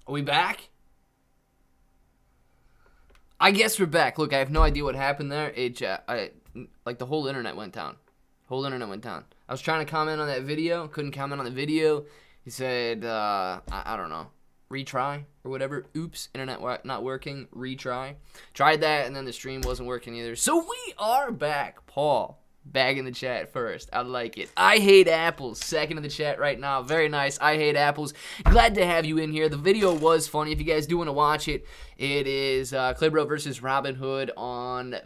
Are we back? I guess we're back. Look, I have no idea what happened there. Like the whole internet went down. I was trying to comment on that video, couldn't comment on the video. He said, I don't know, retry or whatever. Oops, internet not working. Retry. Tried that, and then the stream wasn't working either. So we are back. Paul, back in the chat first. I like it. I hate apples. Second in the chat right now. Very nice. I hate apples. Glad to have you in here. The video was funny. If you guys do want to watch it, it is Clibro versus Robin Hood on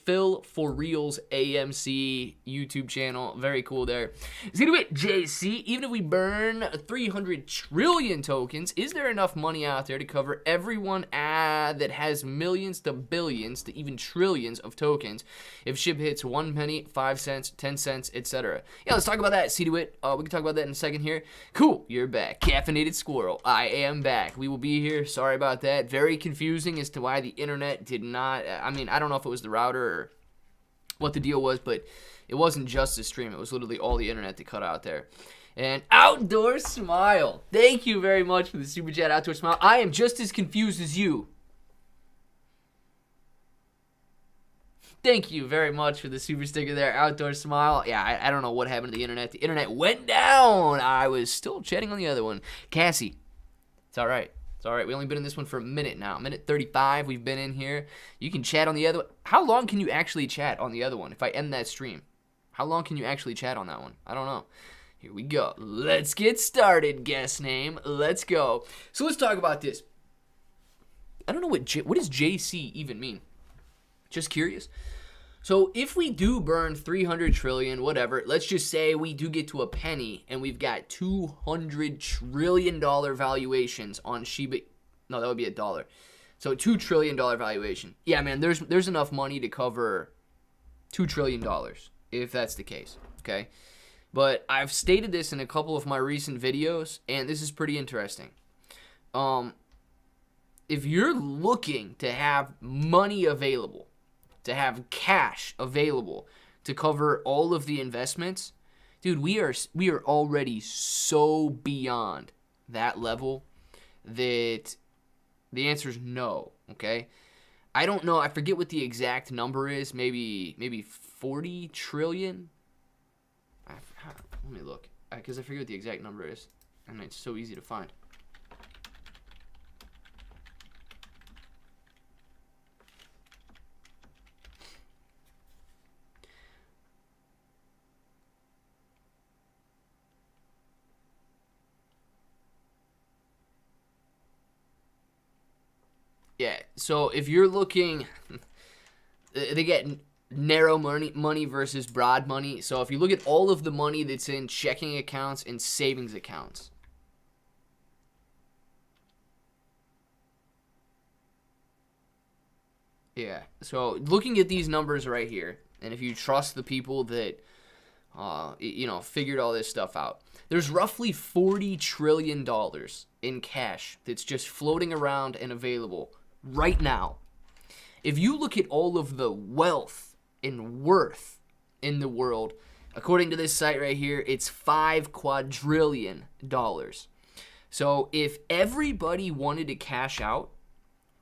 Phil for Real's AMC YouTube channel. Very cool there. It's gonna be JC. Even if we burn 300 trillion tokens, is there enough money out there to cover everyone that has millions to billions to even trillions of tokens? If Shib hits 1 penny, 5 cents, 10 cents, etc. Yeah, let's talk about that. See to it. We can talk about that in a second here. Cool, you're back. Caffeinated Squirrel. I am back. We will be here. Sorry about that. Very confusing as to why the internet did not. I mean, I don't know if it was the router or what the deal was, but it wasn't just the stream. It was literally all the internet that cut out there. And Outdoor Smile, thank you very much for the super chat, Outdoor Smile. I am just as confused as you. Thank you very much for the super sticker there, Outdoor Smile. Yeah, I don't know what happened to the internet. The internet went down. I was still chatting on the other one. Cassie, it's all right. It's all right. We only been in this one for a minute now. Minute 35 we've been in here. You can chat on the other one. How long can you actually chat on the other one if I end that stream? How long can you actually chat on that one? I don't know. Here we go. Let's get started, guest name. Let's go. So let's talk about this. I don't know what does JC even mean? Just curious. So if we do burn 300 trillion, whatever, let's just say we do get to a penny and we've got $200 trillion valuations on Shiba. No, that would be a dollar. So $2 trillion valuation. Yeah, man, there's enough money to cover $2 trillion if that's the case, okay? But I've stated this in a couple of my recent videos, and this is pretty interesting. If you're looking to have money available, to have cash available to cover all of the investments, dude, we are already so beyond that level that the answer is no, okay? I don't know. I forget what the exact number is. Maybe 40 trillion? Let me look, because I forget what the exact number is, and it's so easy to find. Yeah, so if you're looking, they get narrow money versus broad money. So if you look at all of the money that's in checking accounts and savings accounts, yeah, so looking at these numbers right here, and if you trust the people that, figured all this stuff out, there's roughly $40 trillion in cash that's just floating around and available right now. If you look at all of the wealth and worth in the world, according to this site right here, it's $5 quadrillion. So if everybody wanted to cash out,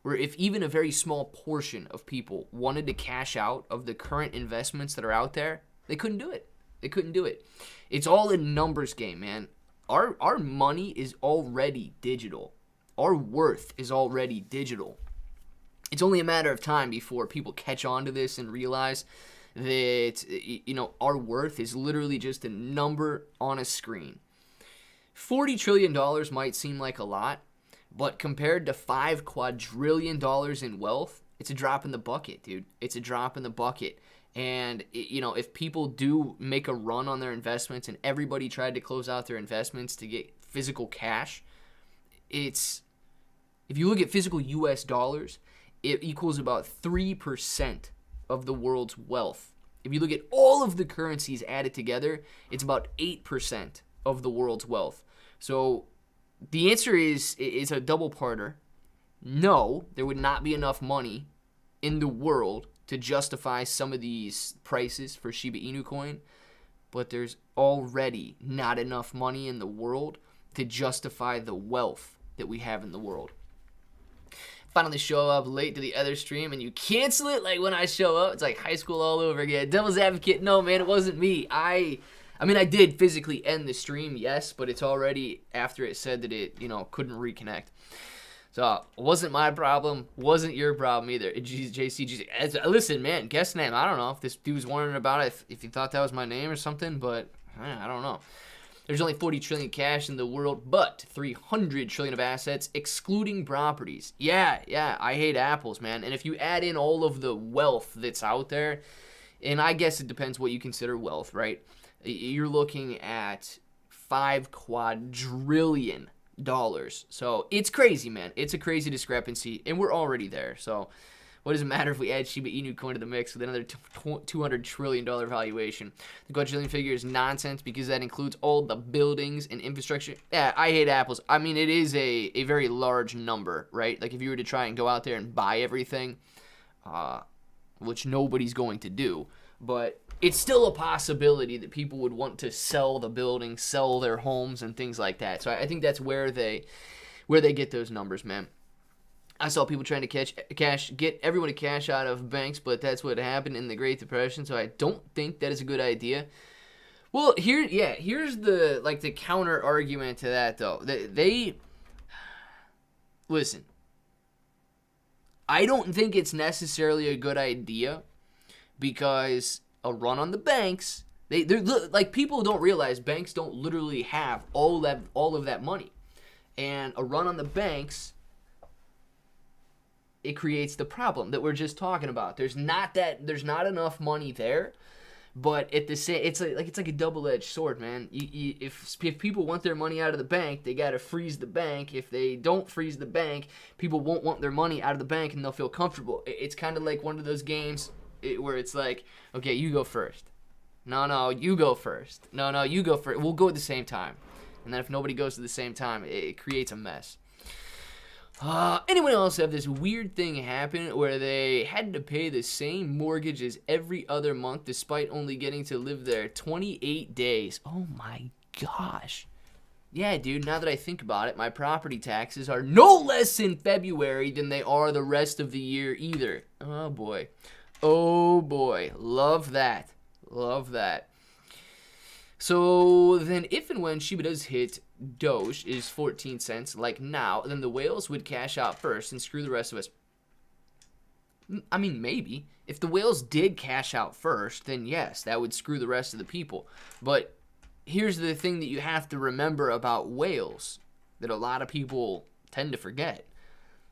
or if even a very small portion of people wanted to cash out of the current investments that are out there, they couldn't do it. It's all a numbers game, man. Our money is already digital. Our worth is already digital. It's only a matter of time before people catch on to this and realize that, our worth is literally just a number on a screen. $40 trillion might seem like a lot, but compared to $5 quadrillion in wealth, it's a drop in the bucket, dude. It's a drop in the bucket. And, if people do make a run on their investments and everybody tried to close out their investments to get physical cash, if you look at physical US dollars, it equals about 3% of the world's wealth. If you look at all of the currencies added together, it's about 8% of the world's wealth. So the answer is a double-parter. No, there would not be enough money in the world to justify some of these prices for Shiba Inu coin, but there's already not enough money in the world to justify the wealth that we have in the world. Finally show up late to the other stream and you cancel it like when I show up. It's like high school all over again. Devil's advocate, no man, it wasn't me. I mean, I did physically end the stream, yes, but it's already after it said that it, couldn't reconnect. So, it wasn't my problem, wasn't your problem either. JCG, listen, man, guest name, I don't know if this dude was wondering about it, if he thought that was my name or something, but I don't know. There's only 40 trillion cash in the world, but 300 trillion of assets, excluding properties. Yeah, I hate apples, man. And if you add in all of the wealth that's out there, and I guess it depends what you consider wealth, right? You're looking at $5 quadrillion. So it's crazy, man. It's a crazy discrepancy, and we're already there. So what does it matter if we add Shiba Inu coin to the mix with another $200 trillion valuation? The quadrillion figure is nonsense because that includes all the buildings and infrastructure. Yeah, I hate apples. I mean, it is a very large number, right? Like if you were to try and go out there and buy everything, which nobody's going to do, but it's still a possibility that people would want to sell the building, sell their homes, and things like that. So I think that's where they get those numbers, man. I saw people trying to get everyone to cash out of banks, but that's what happened in the Great Depression. So I don't think that is a good idea. Well, here's the counter argument to that though. They listen. I don't think it's necessarily a good idea because a run on the banks, they're like, people don't realize banks don't literally have all of that money, and a run on the banks, it creates the problem that we're just talking about. There's not enough money there, but at the same, it's like a double-edged sword, man. If people want their money out of the bank, they gotta freeze the bank. If they don't freeze the bank, people won't want their money out of the bank, and they'll feel comfortable. It's kind of like one of those games where it's like, okay, you go first. No, you go first. No, you go first. We'll go at the same time. And then if nobody goes at the same time, it creates a mess. Anyone else have this weird thing happen where they had to pay the same mortgage as every other month despite only getting to live there 28 days? Oh my gosh. Yeah, dude, now that I think about it, my property taxes are no less in February than they are the rest of the year either. Oh boy. Love that. So then if and when Shiba does hit Doge is 14 cents like now, then the whales would cash out first and screw the rest of us. I mean, maybe. If the whales did cash out first, then yes, that would screw the rest of the people. But here's the thing that you have to remember about whales that a lot of people tend to forget.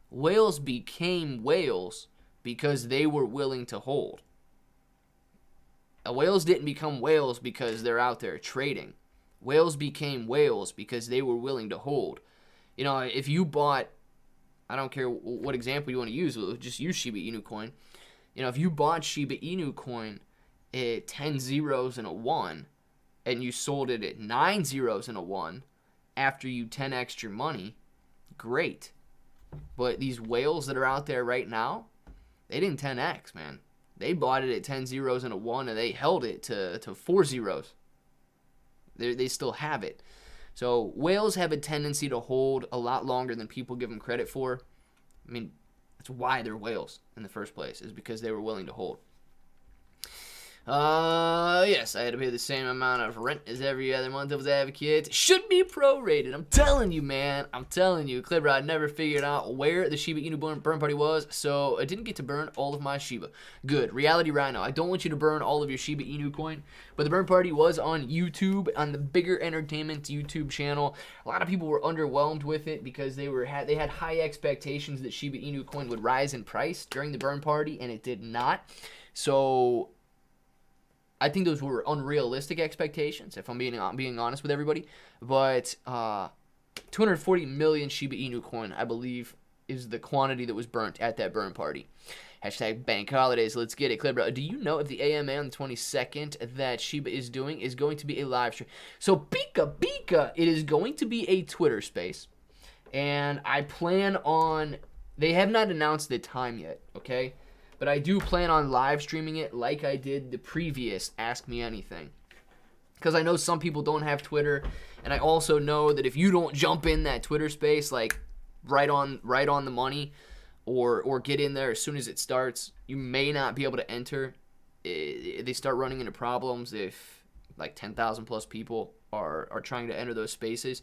Whales became whales because they were willing to hold. Whales didn't become whales because they're out there trading. Whales became whales because they were willing to hold. If you bought, I don't care what example you want to use, just use Shiba Inu coin. If you bought Shiba Inu coin at 10 zeros and a 1, and you sold it at 9 zeros and a 1 after you 10x'd your money, great. But these whales that are out there right now, they didn't 10x, man. They bought it at 10 zeros and a 1, and they held it to 4 zeros. They still have it. So whales have a tendency to hold a lot longer than people give them credit for. I mean, that's why they're whales in the first place, is because they were willing to hold. Yes, I had to pay the same amount of rent as every other month. Devil's advocate should be prorated. I'm telling you, man. I'm telling you. Clibrod never figured out where the Shiba Inu burn party was, so I didn't get to burn all of my Shiba. Good. Reality Rhino. I don't want you to burn all of your Shiba Inu coin, but the burn party was on YouTube, on the Bigger Entertainment YouTube channel. A lot of people were underwhelmed with it because they had high expectations that Shiba Inu coin would rise in price during the burn party, and it did not. So I think those were unrealistic expectations, if I'm being honest with everybody. But 240 million Shiba Inu coin, I believe, is the quantity that was burnt at that burn party. Hashtag bank holidays. Let's get it. Clear, do you know if the AMA on the 22nd that Shiba is doing is going to be a live stream? So, Bika, it is going to be a Twitter space. And I plan on, they have not announced the time yet, okay? But I do plan on live streaming it like I did the previous Ask Me Anything. Because I know some people don't have Twitter, and I also know that if you don't jump in that Twitter space, like, right on the money, or get in there as soon as it starts. You may not be able to enter. They start running into problems if like 10,000 plus people are trying to enter those spaces.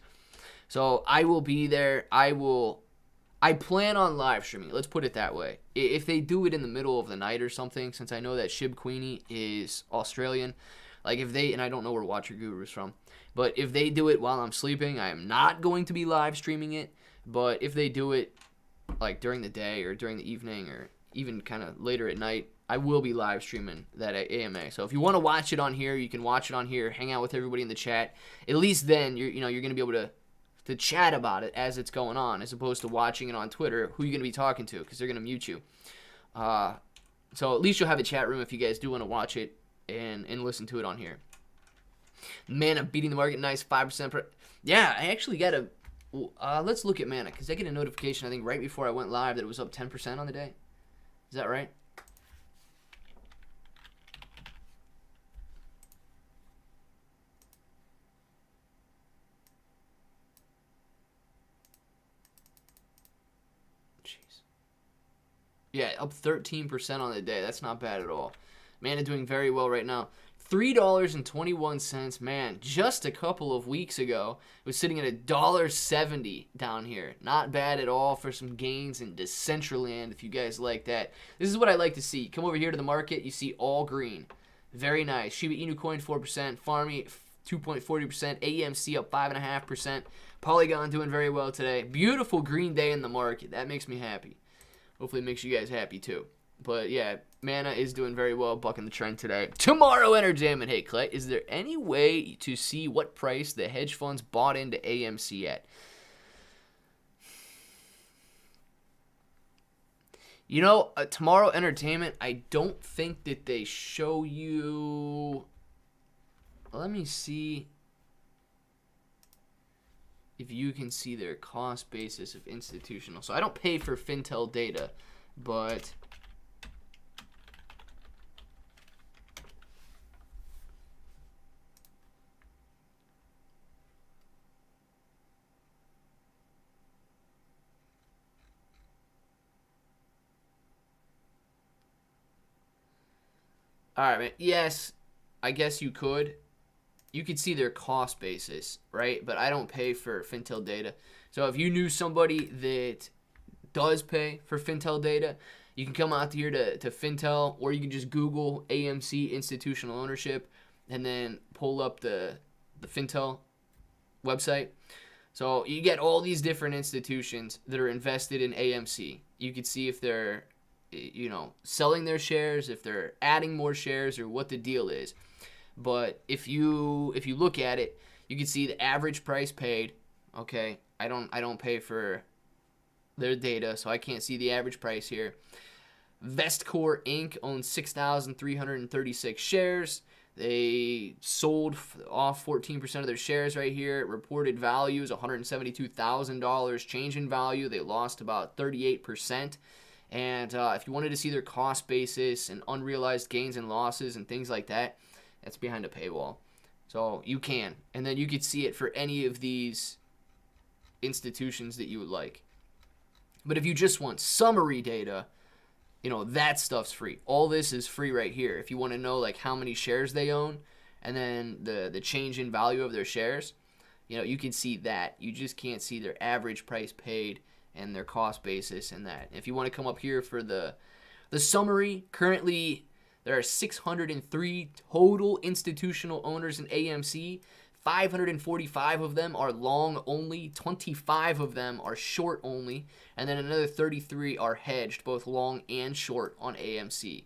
So I will be there. I plan on live streaming. Let's put it that way. If they do it in the middle of the night or something, since I know that Shib Queenie is Australian, like if they, and I don't know where Watcher Guru is from, but if they do it while I'm sleeping, I am not going to be live streaming it. But if they do it like during the day or during the evening or even kind of later at night, I will be live streaming that at AMA. So if you want to watch it on here, you can watch it on here, hang out with everybody in the chat. At least then you're going to be able to chat about it as it's going on, as opposed to watching it on Twitter. Who are you going to be talking to? Because they're going to mute you. So at least you'll have a chat room if you guys do want to watch it and listen to it on here. Mana beating the market, nice, 5%. Yeah, I actually got a... let's look at Mana, because I get a notification, I think, right before I went live that it was up 10% on the day. Is that right? Yeah, up 13% on the day. That's not bad at all. Mana doing very well right now. $3.21, man. Just a couple of weeks ago, it was sitting at $1.70 down here. Not bad at all for some gains in Decentraland, if you guys like that. This is what I like to see. Come over here to the market, you see all green. Very nice. Shiba Inu coin 4%, Farmy 2.40%, AMC up 5.5%. Polygon doing very well today. Beautiful green day in the market. That makes me happy. Hopefully it makes you guys happy too. But yeah, Mana is doing very well, bucking the trend today. Tomorrow entertainment. Hey, Clay, is there any way to see what price the hedge funds bought into AMC at? You know, tomorrow entertainment, I don't think that they show you... Let me see if you can see their cost basis of institutional. So I don't pay for Fintel data, but... All right, man. Yes, I guess you could. You could see their cost basis, right? But I don't pay for Fintel data. So if you knew somebody that does pay for Fintel data, you can come out here to Fintel, or you can just Google AMC institutional ownership and then pull up the Fintel website. So you get all these different institutions that are invested in AMC. You could see if they're selling their shares, if they're adding more shares, or what the deal is. But if you look at it, you can see the average price paid. Okay, I don't pay for their data, so I can't see the average price here. Vestcore Inc. owns 6,336 shares. They sold off 14% of their shares right here. Reported value is $172,000. Change in value, they lost about 38%. And if you wanted to see their cost basis and unrealized gains and losses and things like that, that's behind a paywall. So you can. And then you could see it for any of these institutions that you would like. But if you just want summary data, that stuff's free. All this is free right here. If you want to know like how many shares they own and then the change in value of their shares, you can see that. You just can't see their average price paid and their cost basis and that. If you want to come up here for the summary, currently there are 603 total institutional owners in AMC. 545 of them are long only, 25 of them are short only, and then another 33 are hedged, both long and short on AMC.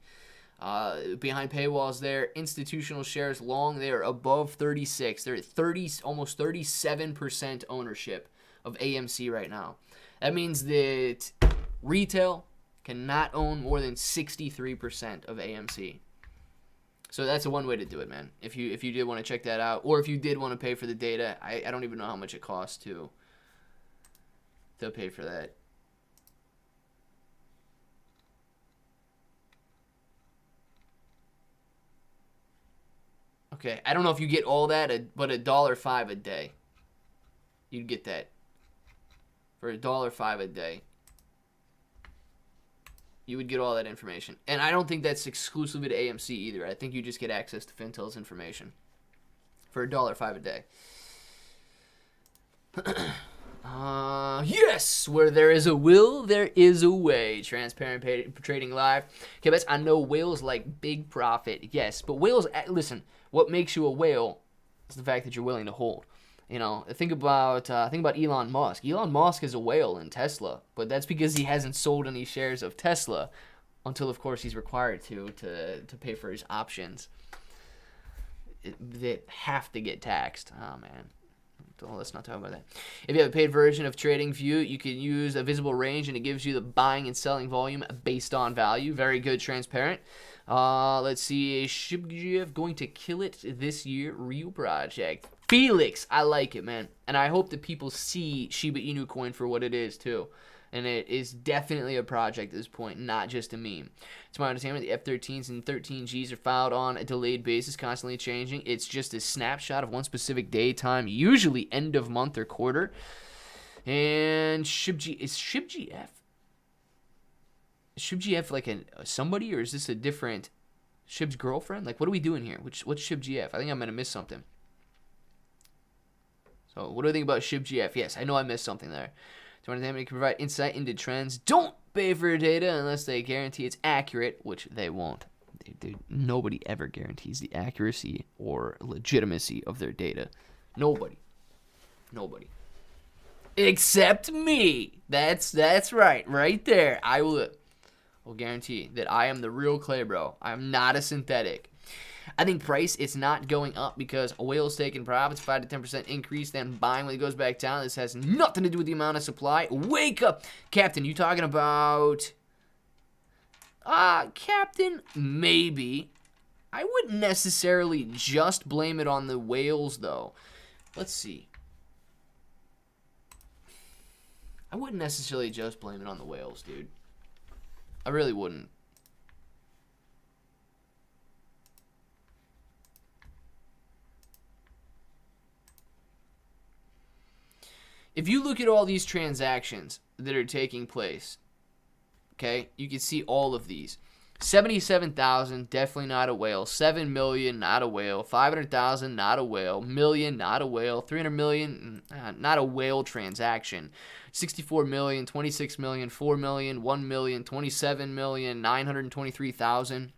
Behind paywalls there, institutional shares long, they are above 36. They're at almost 37% ownership of AMC right now. That means that retail cannot own more than 63% of AMC. So that's one way to do it, man. If you did want to check that out, or if you did want to pay for the data, I don't even know how much it costs to pay for that. Okay, I don't know if you get all that, but $1.05 a day. You'd get that for $1.05 a day, you would get all that information. And I don't think that's exclusive to AMC either. I think you just get access to Fintel's information for $1.05 a day. Yes, where there is a will, there is a way. Transparent trading live. Okay, but I know whales like big profit. Yes, but whales, listen, what makes you a whale is the fact that you're willing to hold. You know, think about Elon Musk. Elon Musk is a whale in Tesla, but that's because he hasn't sold any shares of Tesla until, of course, he's required to pay for his options that have to get taxed. Oh, man. Let's not talk about that. If you have a paid version of TradingView, you can use a visible range, and it gives you the buying and selling volume based on value. Very good, transparent. Let's see. Shib going to kill it this year. Real project. Felix, I like it, man. And I hope that people see Shiba Inu coin for what it is, too. And it is definitely a project at this point, not just a meme. To my understanding, the F13s and 13Gs are filed on a delayed basis, constantly changing. It's just a snapshot of one specific day, time, usually end of month or quarter. And ShibG, is ShibGF? Is ShibGF like somebody, or is this a different Shib's girlfriend? Like, what are we doing here? What's ShibGF? I think I'm going to miss something. So, what do I think about ShibGF? Yes, I know I missed something there. To understand, it can provide insight into trends. Don't pay for data unless they guarantee it's accurate, which they won't. Nobody ever guarantees the accuracy or legitimacy of their data. Nobody. Except me. That's right. Right there. I will guarantee that I am the real clay bro. I am not a synthetic. I think price, it's not going up because a whale's taking profits, 5 to 10% increase, then buying when it goes back down. This has nothing to do with the amount of supply. Wake up. Captain, you talking about... Captain, maybe. I wouldn't necessarily just blame it on the whales, though. Let's see. I wouldn't necessarily just blame it on the whales, dude. I really wouldn't. If you look at all these transactions that are taking place, okay, you can see all of these. 77,000, definitely not a whale. 7 million, not a whale. 500,000, not a whale. Million, not a whale. 300 million, not a whale transaction. 64 million, 26 million, 4 million, 1 million, 27 million, 923,000.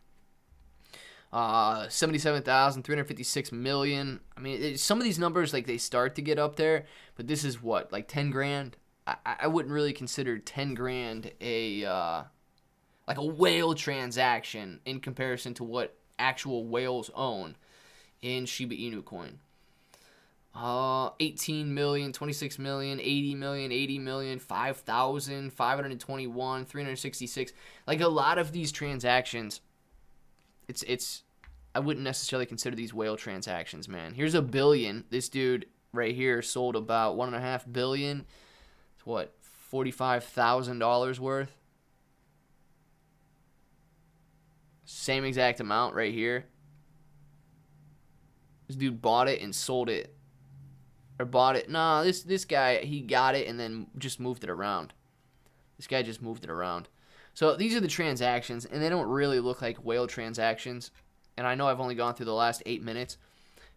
77,000, 356 million. I mean, some of these numbers, like, they start to get up there, but this is what, like 10 grand? I wouldn't really consider 10 grand like a whale transaction in comparison to what actual whales own in Shiba Inu coin. 18 million, 26 million, 80 million, 80 million, 5,000, 521, 366. Like, a lot of these transactions, it's I wouldn't necessarily consider these whale transactions, man. Here's a billion. This dude right here sold about $1.5 billion. It's what, $45,000 worth? Same exact amount right here. This dude bought it and sold it. Or bought it. Nah, this guy, he got it and then just moved it around. This guy just moved it around. So these are the transactions, and they don't really look like whale transactions. And I know I've only gone through the last 8 minutes,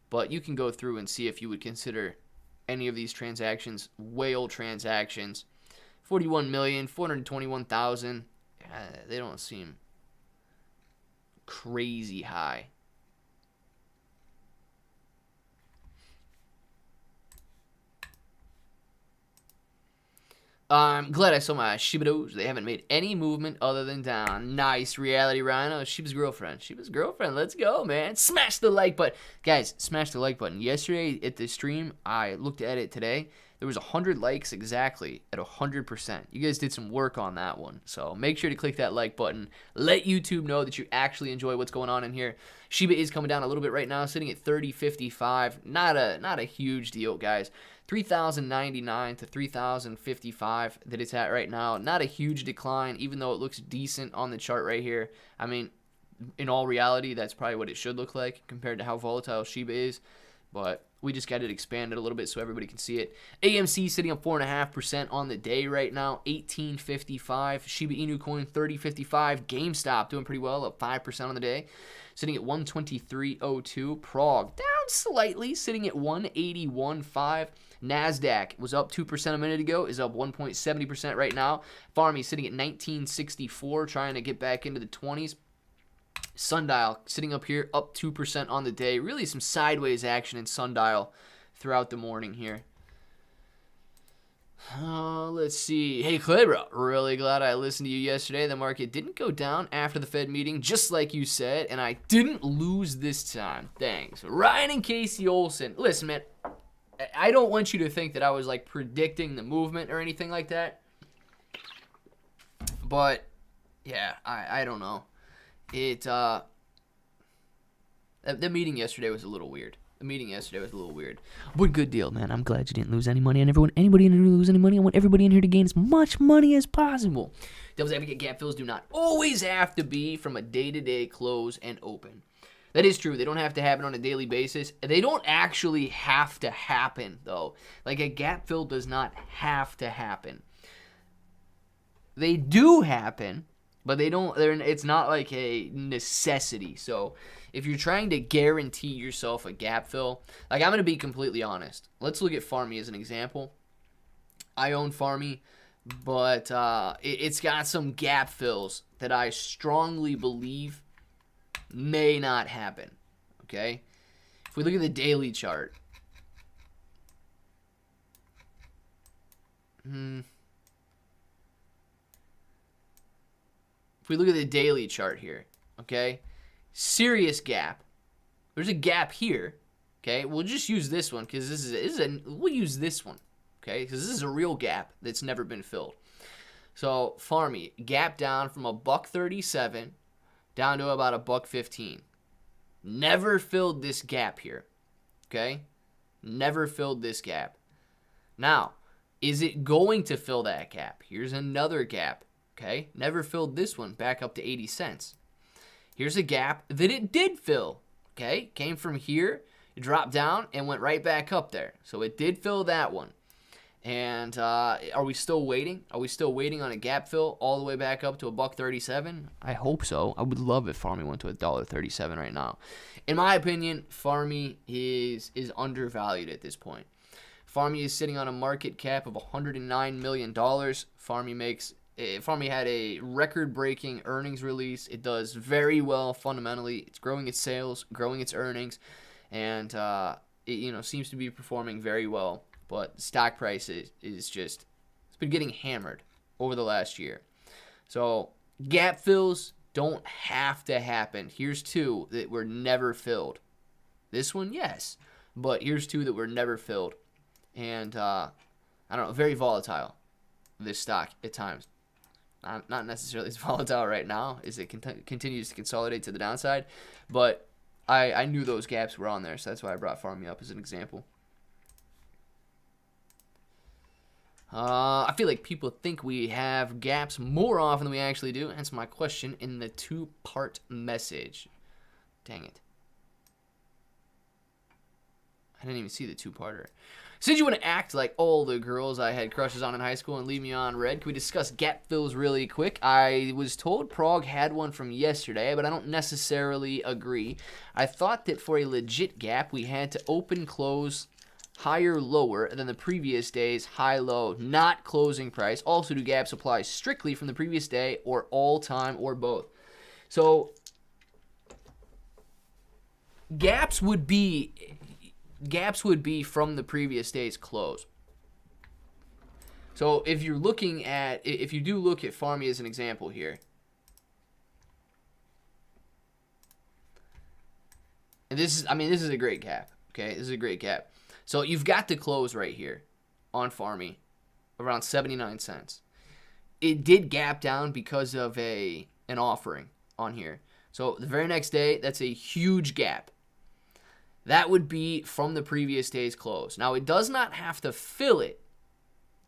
but you can go through and see if you would consider any of these transactions whale transactions. 41,421,000. They don't seem crazy high. I'm glad I saw my Shibitos. They haven't made any movement other than down. Nice, Reality Rhino. Shiba's girlfriend. Shiba's girlfriend. Let's go, man. Smash the like button. Guys, smash the like button. Yesterday at the stream, I looked at it today. There was 100 likes exactly at 100%. You guys did some work on that one. So make sure to click that like button. Let YouTube know that you actually enjoy what's going on in here. Shiba is coming down a little bit right now, sitting at 30.55. Not a huge deal, guys. 3,099 to 3,055 that it's at right now. Not a huge decline, even though it looks decent on the chart right here. I mean, in all reality, that's probably what it should look like compared to how volatile Shiba is. But We just got it expanded a little bit so everybody can see it. AMC sitting up 4.5% on the day right now, 18.55. Shiba Inu coin 30.55. GameStop doing pretty well, up 5% on the day, sitting at 123.02. Prog down slightly, sitting at 181.5. NASDAQ was up 2% a minute ago, is up 1.70% right now. Farmy sitting at 1964, trying to get back into the 20s. Sundial sitting up here, up 2% on the day. Really some sideways action in Sundial throughout the morning here. Let's see. Hey, Clebro, really glad I listened to you yesterday. The market didn't go down after the Fed meeting, just like you said, and I didn't lose this time. Thanks. Ryan and Casey Olsen. Listen, man, I don't want you to think that I was, like, predicting the movement or anything like that. But, yeah, I don't know. The meeting yesterday was a little weird. But good deal, man. I'm glad you didn't lose any money. And anybody in here lose any money, I want everybody in here to gain as much money as possible. Devil's Advocate gap fills do not always have to be from a day-to-day close and open. That is true. They don't have to happen on a daily basis. They don't actually have to happen, though. Like, a gap fill does not have to happen. They do happen, but they don't. It's not like a necessity. So if you're trying to guarantee yourself a gap fill, like, I'm going to be completely honest. Let's look at Farmy as an example. I own Farmy, but it's got some gap fills that I strongly believe may not happen. Okay? If we look at the daily chart. If we look at the daily chart here, okay? Serious gap. There's a gap here, okay? We'll just use this one because we'll use this one, okay? Because this is a real gap that's never been filled. So, Farmy, gap down from $1.37 down to about $1.15. Never filled this gap here, okay? Never filled this gap. Now, is it going to fill that gap? Here's another gap. Okay, never filled this one, back up to 80 cents. Here's a gap that it did fill. Okay, came from here, it dropped down, and went right back up there. So it did fill that one. And are we still waiting? Are we still waiting on a gap fill all the way back up to $1.37? I hope so. I would love if Farmy went to $1.37 right now. In my opinion, Farmy is undervalued at this point. Farmy is sitting on a market cap of $109 million. Farmy had a record-breaking earnings release. It does very well fundamentally. It's growing its sales, growing its earnings, and it seems to be performing very well. But the stock price is just, it's been getting hammered over the last year. So gap fills don't have to happen. Here's two that were never filled. This one, yes, but here's two that were never filled, and I don't know, very volatile. This stock at times. Not necessarily as volatile right now as it continues to consolidate to the downside, but I knew those gaps were on there, so that's why I brought Farmy up as an example. I feel like people think we have gaps more often than we actually do. Hence my question in the two-part message. Dang it. I didn't even see the two-parter. Since you want to act like all the girls I had crushes on in high school and leave me on red, can we discuss gap fills really quick? I was told Prague had one from yesterday, but I don't necessarily agree. I thought that for a legit gap, we had to open, close, higher, lower than the previous day's high, low, not closing price. Also, do gaps apply strictly from the previous day or all time or both? So, gaps would be from the previous day's close. So if you do look at Farmy as an example here, and this is a great gap. Okay, this is a great gap. So you've got the close right here on Farmy, around 79 cents. It did gap down because of an offering on here. So the very next day, that's a huge gap. That would be from the previous day's close. Now, it does not have to fill it.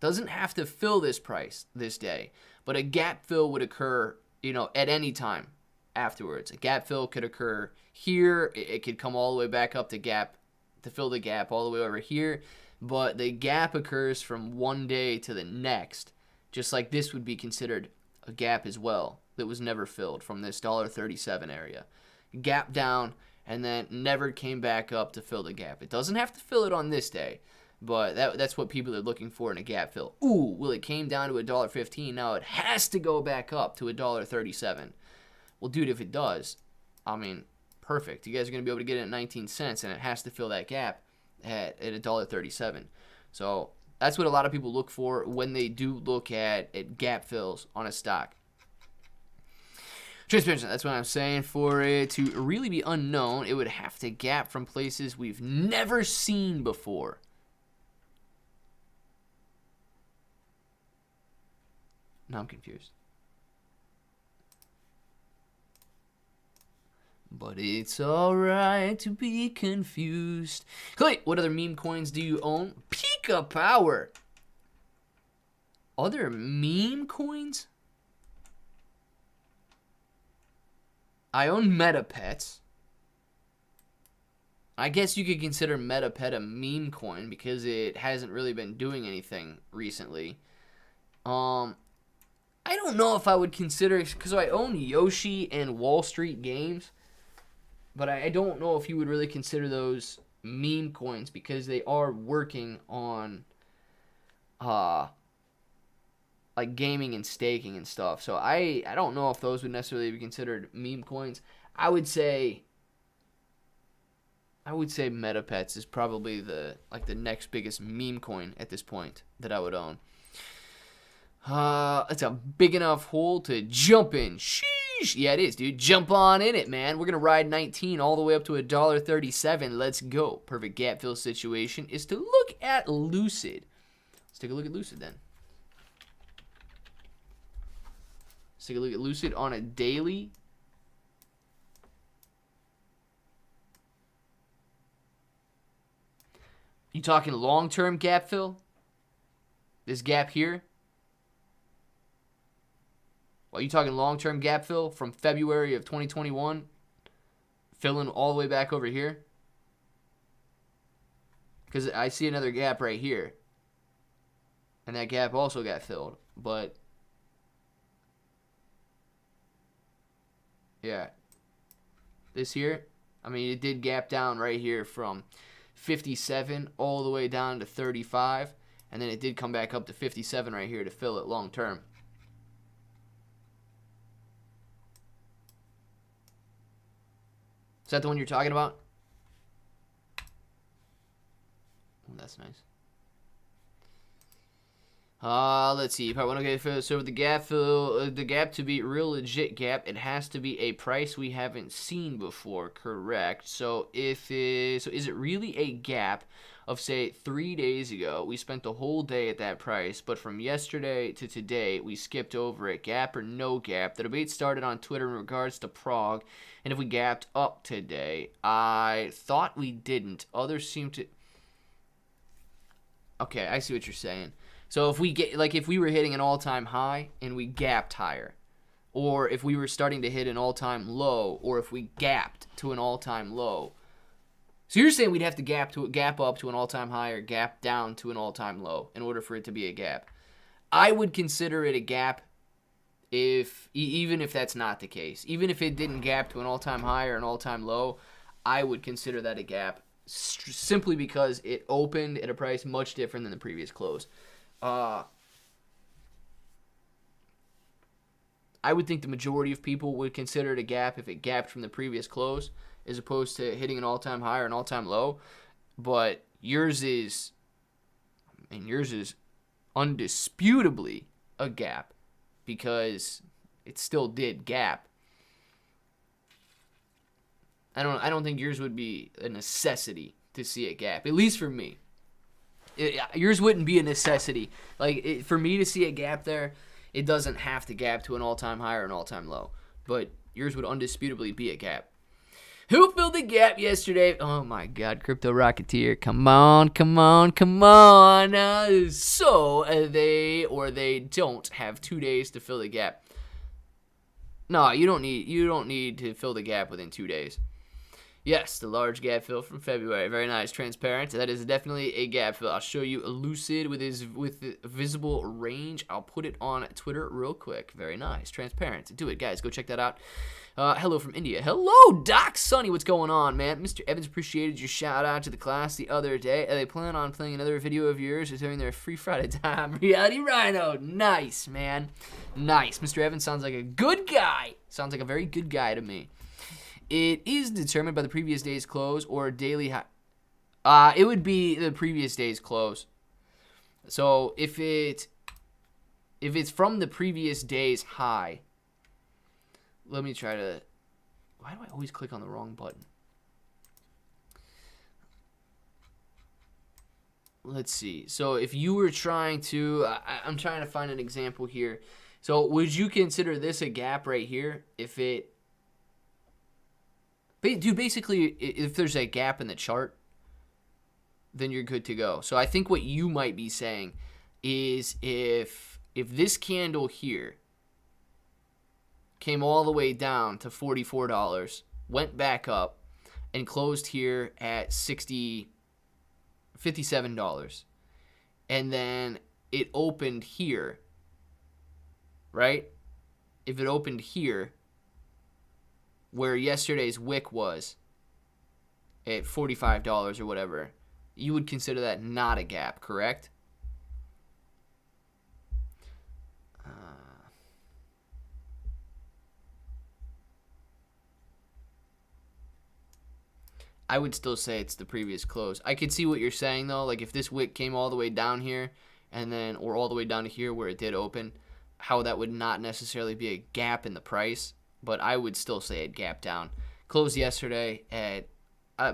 Doesn't have to fill this price this day. But a gap fill would occur, at any time afterwards. A gap fill could occur here. It could come all the way back up to gap to fill the gap all the way over here, but the gap occurs from one day to the next, just like this would be considered a gap as well that was never filled from this $1.37 area. Gap down and then never came back up to fill the gap. It doesn't have to fill it on this day, but that's what people are looking for in a gap fill. Ooh, well, it came down to $1.15. Now it has to go back up to $1.37. Well, dude, if it does, I mean, perfect. You guys are going to be able to get it at 19 cents, and it has to fill that gap at $1.37. So that's what a lot of people look for when they do look at gap fills on a stock. Transparency, that's what I'm saying. For it to really be unknown, it would have to gap from places we've never seen before. Now I'm confused. But it's alright to be confused. Clay, what other meme coins do you own? Pika Power. Other meme coins? I own MetaPets. I guess you could consider MetaPet a meme coin because it hasn't really been doing anything recently. I don't know if I would consider, because I own Yoshi and Wall Street Games, but I don't know if you would really consider those meme coins because they are working on like gaming and staking and stuff. So I don't know if those would necessarily be considered meme coins. I would say MetaPets is probably the next biggest meme coin at this point that I would own. It's a big enough hole to jump in. Sheesh. Yeah, it is, dude. Jump on in it, man. We're going to ride 19 all the way up to $1.37. Let's go. Perfect gap fill situation is to look at Lucid. Let's take a look at Lucid then. Let's take a look at Lucid on a daily. You talking long-term gap fill? This gap here? Well, you talking long-term gap fill from February of 2021? Filling all the way back over here? Because I see another gap right here. And that gap also got filled. But yeah. This here, I mean, it did gap down right here from 57 all the way down to 35. And then it did come back up to 57 right here to fill it long term. Is that the one you're talking about? Oh, that's nice. Let's see. If I want to get so the gap to be real legit gap, it has to be a price we haven't seen before, correct? So is it really a gap of, say, 3 days ago? We spent the whole day at that price, but from yesterday to today, we skipped over it. Gap or no gap? The debate started on Twitter in regards to Prague, and if we gapped up today. I thought we didn't. Others seem to. Okay, I see what you're saying. So if we were hitting an all-time high and we gapped higher, or if we were starting to hit an all-time low, or if we gapped to an all-time low. So you're saying we'd have to gap up to an all-time high or gap down to an all-time low in order for it to be a gap. I would consider it a gap even if that's not the case. Even if it didn't gap to an all-time high or an all-time low, I would consider that a gap simply because it opened at a price much different than the previous close. I would think the majority of people would consider it a gap if it gapped from the previous close as opposed to hitting an all-time high or an all-time low. But yours is undisputably a gap because it still did gap. I don't think yours would be a necessity to see a gap, at least for me. Yours wouldn't be a necessity. For me to see a gap there, it doesn't have to gap to an all-time high or an all-time low. But yours would undisputably be a gap. Who filled the gap yesterday? Oh, my God. Crypto Rocketeer. Come on. So they don't have 2 days to fill the gap. No, you don't need to fill the gap within 2 days. Yes, the large gap fill from February. Very nice. Transparent. That is definitely a gap fill. I'll show you a lucid with the visible range. I'll put it on Twitter real quick. Very nice. Transparent. Do it, guys. Go check that out. Hello from India. Hello, Doc Sonny. What's going on, man? Mr. Evans appreciated your shout out to the class the other day. They plan on playing another video of yours during their free Friday time. Reality Rhino. Nice, man. Nice. Mr. Evans sounds like a good guy. Sounds like a very good guy to me. It is determined by the previous day's close or daily high. It would be the previous day's close. So if it's from the previous day's high, let me try to. Why do I always click on the wrong button? Let's see. So if you were trying to, I'm trying to find an example here. So would you consider this a gap right here if it? Dude, basically, if there's a gap in the chart, then you're good to go. So I think what you might be saying is if this candle here came all the way down to $44, went back up, and closed here at $57, and then it opened here, right? If it opened here, where yesterday's wick was at $45 or whatever, you would consider that not a gap, correct? I would still say it's the previous close. I could see what you're saying, though. Like, if this wick came all the way down here, and then, or all the way down to here where it did open, how that would not necessarily be a gap in the price. But I would still say it gapped down. Closed yesterday at...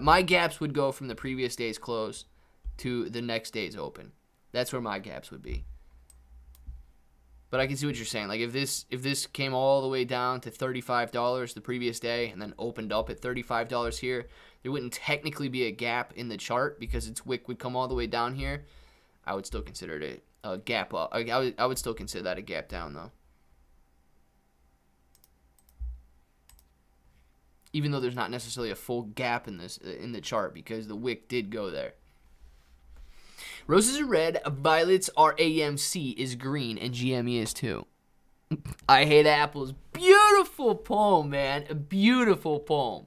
my gaps would go from the previous day's close to the next day's open. That's where my gaps would be. But I can see what you're saying. Like, if this came all the way down to $35 the previous day and then opened up at $35 here, there wouldn't technically be a gap in the chart because its wick would come all the way down here. I would still consider it a gap up. I would still consider that a gap down, though. Even though there's not necessarily a full gap in the chart because the wick did go there. Roses are red, violets are AMC is green, and GME is too. I hate apples. Beautiful poem, man. A beautiful poem.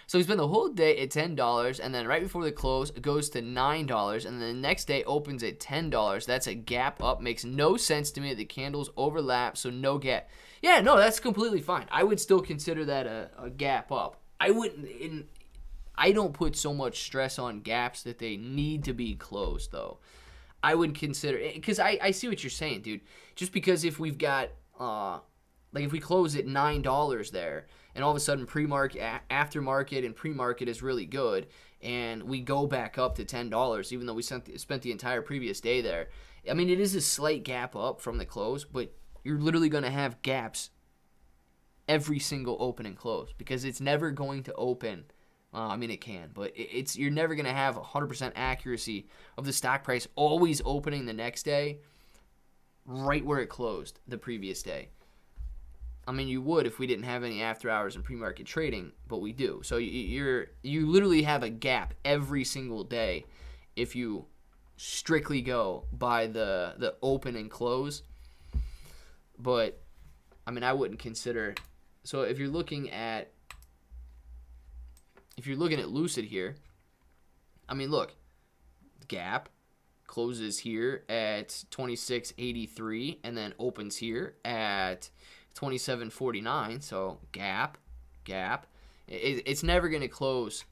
So we spent the whole day at $10, and then right before the close, it goes to $9, and then the next day opens at $10. That's a gap up. Makes no sense to me that the candles overlap, so no gap. Yeah, no, that's completely fine. I would still consider that a gap up. I don't put so much stress on gaps that they need to be closed, though. I would consider, because I see what you're saying, dude. Just because if we've got, like if we close at $9 there, and all of a sudden pre-market, aftermarket, and pre-market is really good, and we go back up to $10, even though we spent the entire previous day there. I mean, it is a slight gap up from the close, but you're literally going to have gaps every single open and close because it's never going to open. I mean, it can, but you're never going to have 100% accuracy of the stock price always opening the next day right where it closed the previous day. I mean, you would if we didn't have any after hours and pre-market trading, but we do. So you literally have a gap every single day if you strictly go by the open and close. But I mean, I wouldn't consider. So if you're looking at Lucid here, I mean, look, gap closes here at 26.83 and then opens here at 27.49. So gap. It's never going to close.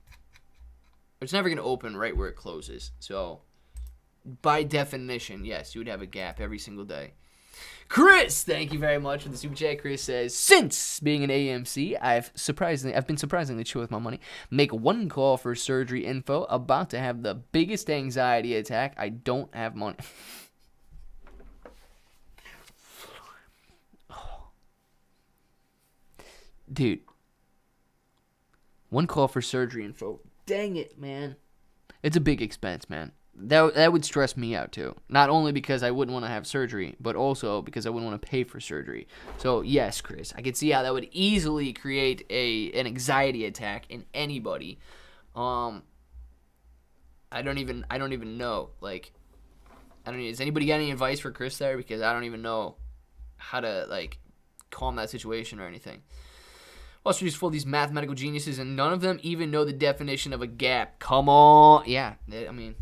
It's never going to open right where it closes. So by definition, yes, you would have a gap every single day. Chris, thank you very much for the super chat. Chris says, since being an AMC, I've been surprisingly chill with my money. Make one call for surgery info. About to have the biggest anxiety attack. I don't have money. Dude, one call for surgery info. Dang it, man. It's a big expense, man. That would stress me out too. Not only because I wouldn't want to have surgery, but also because I wouldn't want to pay for surgery. So yes, Chris, I could see how that would easily create an anxiety attack in anybody. I don't even know. Like, has anybody got any advice for Chris there? Because I don't even know how to like calm that situation or anything. Wall Street is full of these mathematical geniuses, and none of them even know the definition of a gap. Come on, yeah. I mean,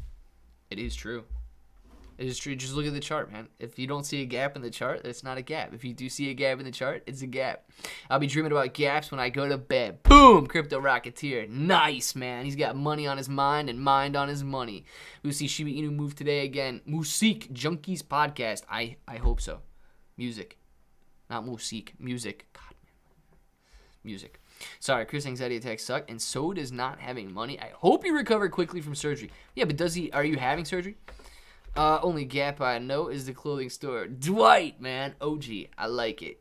it is true. It is true. Just look at the chart, man. If you don't see a gap in the chart, it's not a gap. If you do see a gap in the chart, it's a gap. I'll be dreaming about gaps when I go to bed. Boom! Crypto Rocketeer. Nice, man. He's got money on his mind and mind on his money. We'll see Shiba Inu move today again. Music Junkies podcast. I hope so. Music. Not music. Music. God, man. Music. Sorry, Chris' anxiety attacks suck, and so does not having money. I hope you recover quickly from surgery. Yeah, but are you having surgery? Only gap I know is the clothing store. Dwight, man. OG. I like it.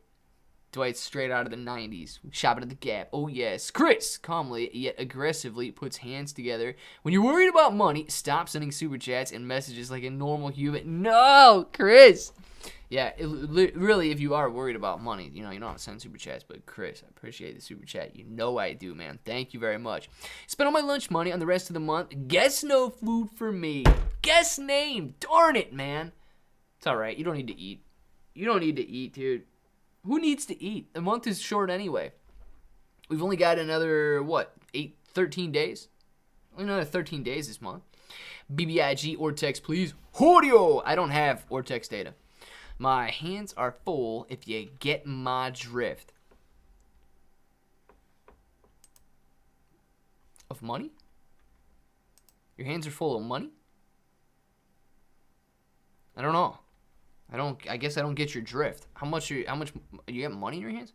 Dwight's straight out of the 90s. Shopping at the Gap. Oh, yes. Chris, calmly yet aggressively, puts hands together. When you're worried about money, stop sending super chats and messages like a normal human. No, Chris. Yeah, really, if you are worried about money, you don't have to send super chats. But Chris, I appreciate the super chat. You know I do, man. Thank you very much. Spent all my lunch money on the rest of the month. Guess no food for me. Guess name. Darn it, man. It's all right. You don't need to eat. You don't need to eat, dude. Who needs to eat? The month is short anyway. We've only got another, 13 days? Only another 13 days this month. BBIG, Ortex, please. Hordio! I don't have Ortex data. My hands are full if you get my drift. Of money? Your hands are full of money? I don't know. I guess I don't get your drift. How much you got money in your hands?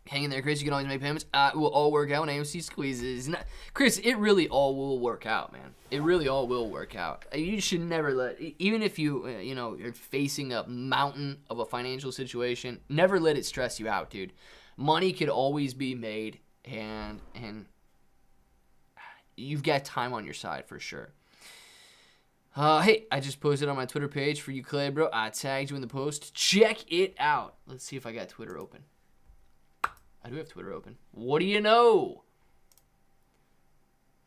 Hang in there, Chris. You can always make payments. It will all work out when AMC squeezes. Chris, it really all will work out, man. It really all will work out. You should never even if you're facing a mountain of a financial situation, never let it stress you out, dude. Money could always be made, and you've got time on your side for sure. Hey, I just posted on my Twitter page for you, Clay, bro. I tagged you in the post. Check it out. Let's see if I got Twitter open. I do have Twitter open. What do you know?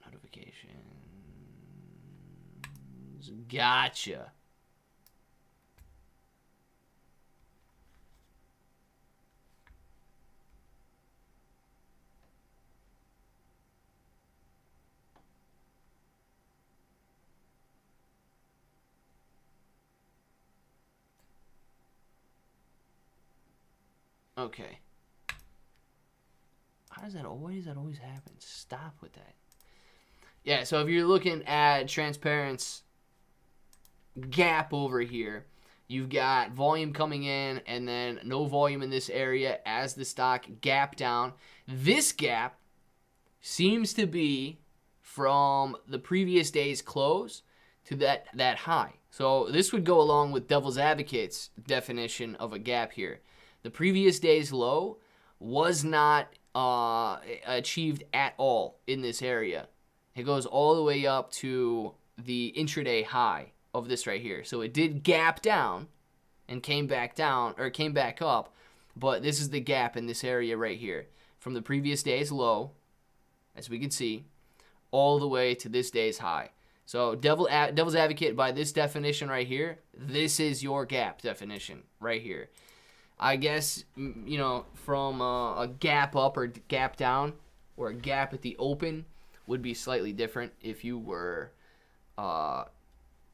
Notifications. Gotcha. Okay. Why does that always happen? Stop with that. Yeah, so if you're looking at Transparent's gap over here, you've got volume coming in and then no volume in this area as the stock gap down. This gap seems to be from the previous day's close to that high. So this would go along with Devil's Advocate's definition of a gap here. The previous day's low was not achieved at all in this area. It goes all the way up to the intraday high of this right here. So it did gap down and came back down, or came back up, but this is the gap in this area right here. From the previous day's low, as we can see, all the way to this day's high. So Devil's Advocate, by this definition right here, this is your gap definition right here. I guess, from a gap up or gap down or a gap at the open would be slightly different if you were,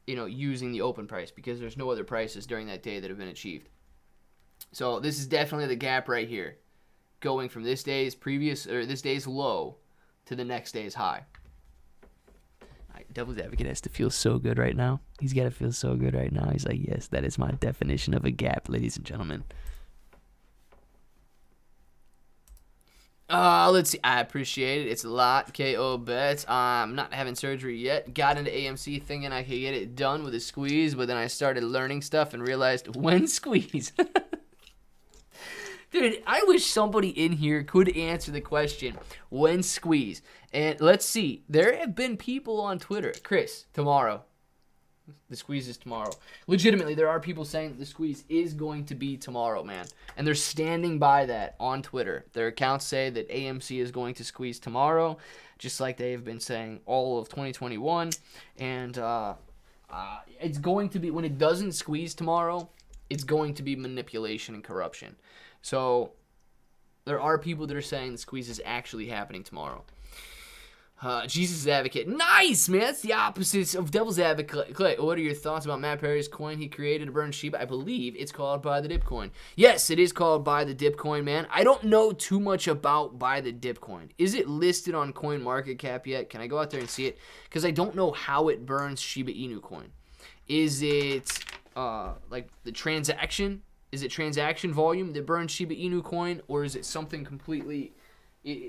using the open price, because there's no other prices during that day that have been achieved. So this is definitely the gap right here, going from this day's low to the next day's high. Devil's Advocate has to feel so good right now. He's got to feel so good right now. He's like, yes, that is my definition of a gap, ladies and gentlemen. Let's see. I appreciate it. It's a lot. KO bets. I'm not having surgery yet. Got into AMC thinking I could get it done with a squeeze, but then I started learning stuff and realized when squeeze. Dude, I wish somebody in here could answer the question, when squeeze? And let's see. There have been people on Twitter. Chris, tomorrow. The squeeze is tomorrow. Legitimately, there are people saying that the squeeze is going to be tomorrow, man. And they're standing by that on Twitter. Their accounts say that AMC is going to squeeze tomorrow, just like they have been saying all of 2021. And it's going to be, when it doesn't squeeze tomorrow, it's going to be manipulation and corruption. So there are people that are saying the squeeze is actually happening tomorrow. Jesus Advocate. Nice, man. That's the opposite of Devil's Advocate. Clay, what are your thoughts about Matt Perry's coin he created to burn Shiba? I believe it's called Buy the Dip Coin. Yes, it is called Buy the Dip Coin, man. I don't know too much about Buy the Dip Coin. Is it listed on CoinMarketCap yet? Can I go out there and see it? Because I don't know how it burns Shiba Inu coin. Is it like the transaction? Is it transaction volume that burns Shiba Inu coin? Or is it something completely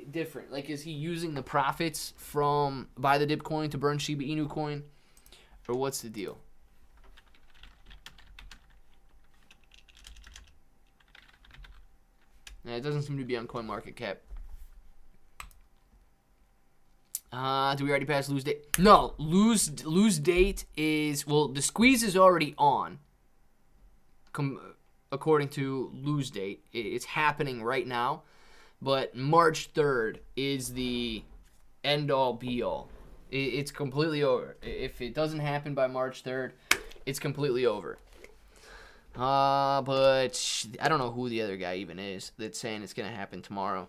different? Like, is he using the profits from Buy the Dip coin to burn Shiba Inu coin, or what's the deal? It doesn't seem to be on CoinMarketCap. Do we already pass lose date? No, lose date is, well, the squeeze is already on. According to lose date, it's happening right now. But March 3rd is the end-all, be-all. It's completely over. If it doesn't happen by March 3rd, it's completely over. But I don't know who the other guy even is that's saying it's going to happen tomorrow.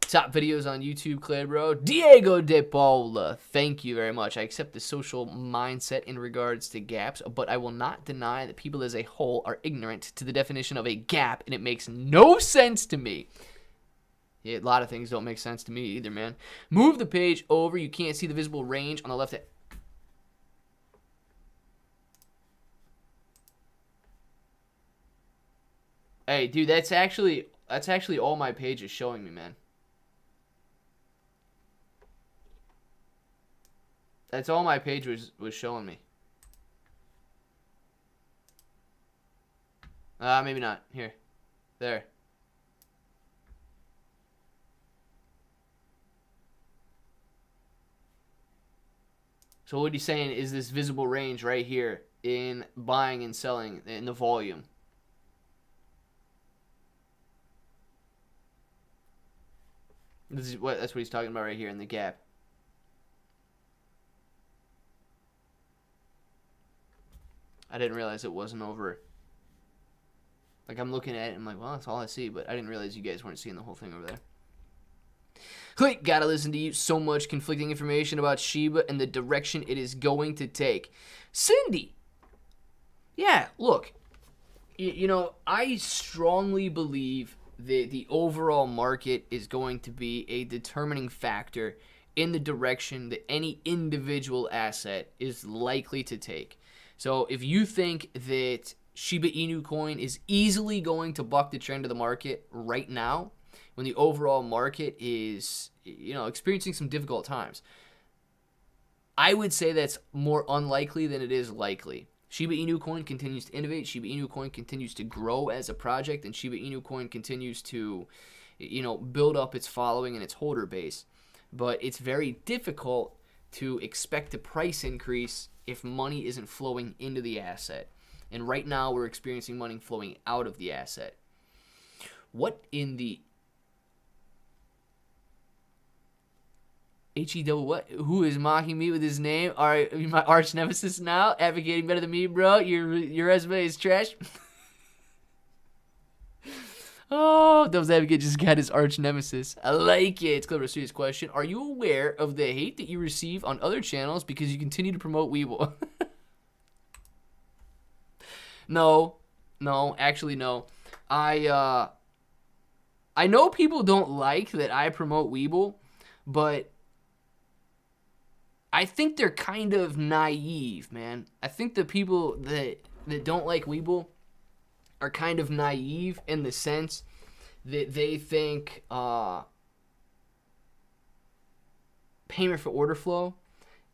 Top videos on YouTube, Clay Bro. Diego De Paula, thank you very much. I accept the social mindset in regards to gaps, but I will not deny that people as a whole are ignorant to the definition of a gap, and it makes no sense to me. Yeah, a lot of things don't make sense to me either, man. Move the page over. You can't see the visible range on the left. Hey, dude, that's actually all my page is showing me, man. That's all my page was showing me. Maybe not. Here. There. So what he's saying is this visible range right here in buying and selling in the volume. That's what he's talking about right here in the gap. I didn't realize it wasn't over. Like, I'm looking at it and I'm like, well, that's all I see, but I didn't realize you guys weren't seeing the whole thing over there. Click, gotta listen to you. So much conflicting information about Shiba and the direction it is going to take. Cindy! Yeah, look. You know, I strongly believe that the overall market is going to be a determining factor in the direction that any individual asset is likely to take. So if you think that Shiba Inu coin is easily going to buck the trend of the market right now, when the overall market is, you know, experiencing some difficult times, I would say that's more unlikely than it is likely. Shiba Inu coin continues to innovate. Shiba Inu coin continues to grow as a project, and Shiba Inu coin continues to, you know, build up its following and its holder base. But it's very difficult to expect a price increase if money isn't flowing into the asset. And right now we're experiencing money flowing out of the asset. What in the H-E-double what? Who is mocking me with his name? Are you my arch nemesis now? Advocating better than me, bro? Your resume is trash. Oh, Devil's Advocate just got his arch nemesis. I like it. It's clever, serious question. Are you aware of the hate that you receive on other channels because you continue to promote Webull? No, actually no. I know people don't like that I promote Webull, but I think they're kind of naive, man. I think the people that don't like Webull are kind of naive in the sense that they think payment for order flow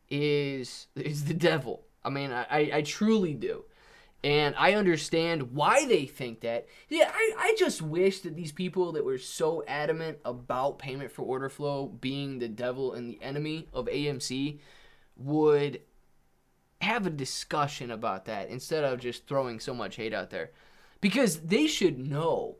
is the devil. I mean, I truly do. And I understand why they think that. Yeah, I just wish that these people that were so adamant about payment for order flow being the devil and the enemy of AMC would have a discussion about that instead of just throwing so much hate out there. Because they should know,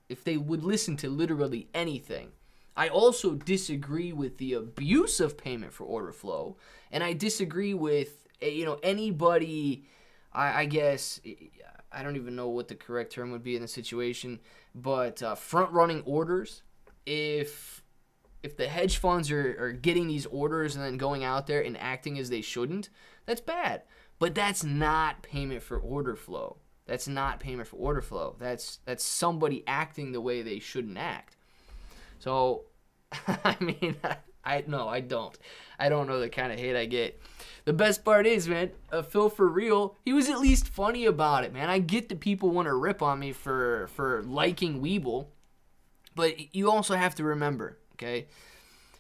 if they would listen to literally anything. I also disagree with the abuse of payment for order flow, and I disagree with, anybody, I guess, I don't even know what the correct term would be in the situation, but front-running orders. If the hedge funds are getting these orders and then going out there and acting as they shouldn't, that's bad. But that's not payment for order flow. That's not payment for order flow. That's somebody acting the way they shouldn't act. So, I mean, I don't. I don't know the kind of hate I get. The best part is, man, Phil for real, he was at least funny about it, man. I get that people want to rip on me for liking Webull, but you also have to remember, okay?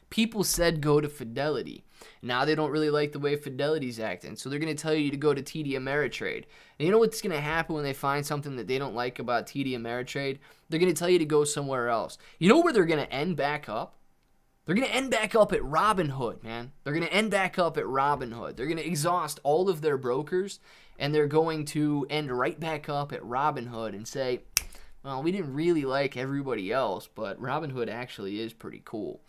People said go to Fidelity. Now they don't really like the way Fidelity's acting, so they're going to tell you to go to TD Ameritrade. And you know what's going to happen when they find something that they don't like about TD Ameritrade? They're going to tell you to go somewhere else. You know where they're going to end back up? They're going to end back up at Robinhood, man. They're going to end back up at Robinhood. They're going to exhaust all of their brokers, and they're going to end right back up at Robinhood and say, well, we didn't really like everybody else, but Robinhood actually is pretty cool.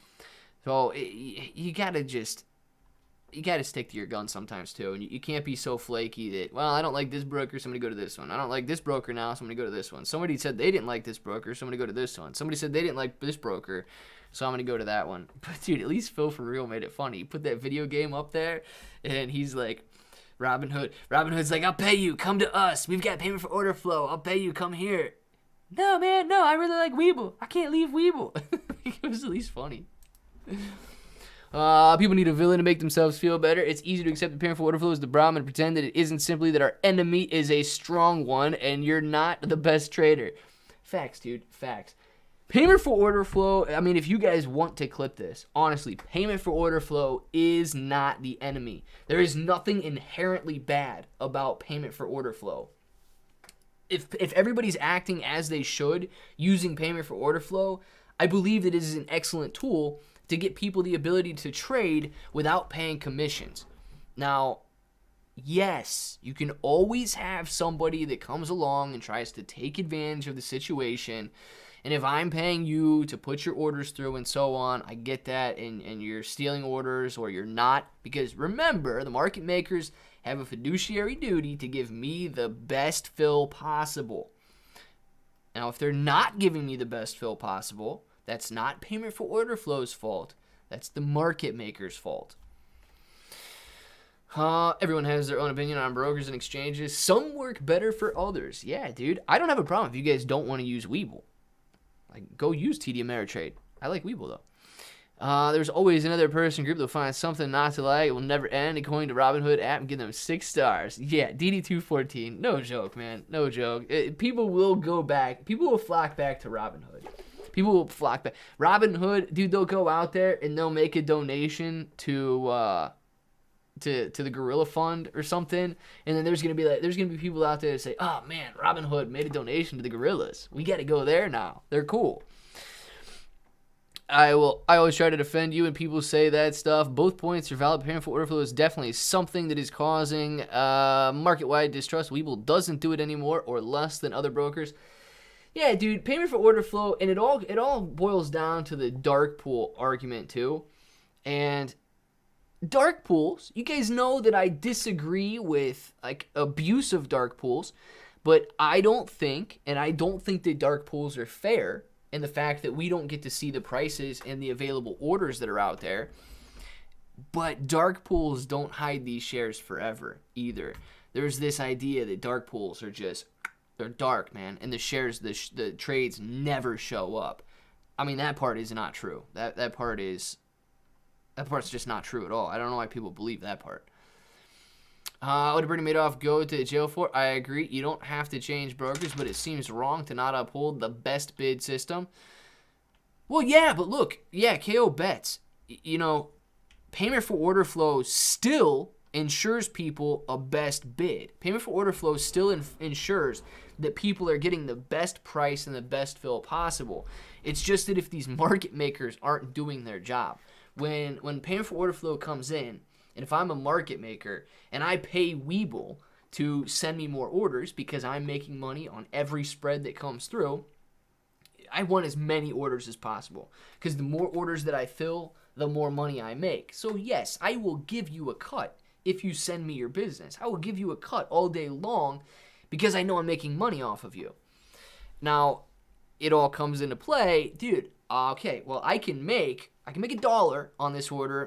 So you got to stick to your guns sometimes, too. And you can't be so flaky that, well, I don't like this broker, so I'm going to go to this one. I don't like this broker now, so I'm going to go to this one. Somebody said they didn't like this broker, so I'm going to go to this one. Somebody said they didn't like this broker, so I'm going to go to that one. But, dude, at least Phil for real made it funny. He put that video game up there, and he's like, Robinhood. Robinhood's like, I'll pay you. Come to us. We've got payment for order flow. I'll pay you. Come here. No, man. No, I really like Webull. I can't leave Webull. It was at least funny. People need a villain to make themselves feel better. It's easy to accept that payment for order flow is the problem and pretend that it isn't, simply that our enemy is a strong one and you're not the best trader. Facts, dude. Facts. Payment for order flow, I mean, if you guys want to clip this, honestly, payment for order flow is not the enemy. There is nothing inherently bad about payment for order flow. If everybody's acting as they should using payment for order flow, I believe that it is an excellent tool to get people the ability to trade without paying commissions. Now, yes, you can always have somebody that comes along and tries to take advantage of the situation. And if I'm paying you to put your orders through and so on, I get that, and you're stealing orders or you're not. Because remember, the market makers have a fiduciary duty to give me the best fill possible. Now, if they're not giving me the best fill possible, that's not payment for order flow's fault. That's the market maker's fault. Everyone has their own opinion on brokers and exchanges. Some work better for others. Yeah, dude. I don't have a problem if you guys don't want to use Webull. Like, go use TD Ameritrade. I like Webull, though. There's always another person group that'll find something not to like. It will never end. According to Robinhood app, and give them 6 stars. Yeah, DD214. No joke, man. No joke. People will go back. People will flock back to Robinhood. People will flock back. Robinhood, dude, they'll go out there and they'll make a donation to the Gorilla Fund or something, and then there's gonna be people out there that say, oh man, Robinhood made a donation to the gorillas. We gotta go there now. They're cool. I always try to defend you when people say that stuff. Both points are valid. Payment for order flow is definitely something that is causing market-wide distrust. Webull doesn't do it anymore, or less than other brokers. Yeah, dude, payment for order flow, and it all boils down to the dark pool argument too. And dark pools, you guys know that I disagree with like abuse of dark pools, but I don't think that dark pools are fair in the fact that we don't get to see the prices and the available orders that are out there. But dark pools don't hide these shares forever either. There's this idea that dark pools are just, they're dark, man, and the shares, the trades never show up. I mean, that part is not true. That part's just not true at all. I don't know why people believe that part. What did Bernie Madoff go to jail for? I agree. You don't have to change brokers, but it seems wrong to not uphold the best bid system. Well, yeah, but look, yeah, KO bets. You know, payment for order flow still, ensures people a best bid. Payment for order flow still ensures that people are getting the best price and the best fill possible. It's just that if these market makers aren't doing their job, when payment for order flow comes in, and if I'm a market maker and I pay Webull to send me more orders because I'm making money on every spread that comes through, I want as many orders as possible, because the more orders that I fill, the more money I make. So yes, I will give you a cut if you send me your business. I will give you a cut all day long because I know I'm making money off of you. Now, it all comes into play, dude. Okay, well, I can make $1 on this order.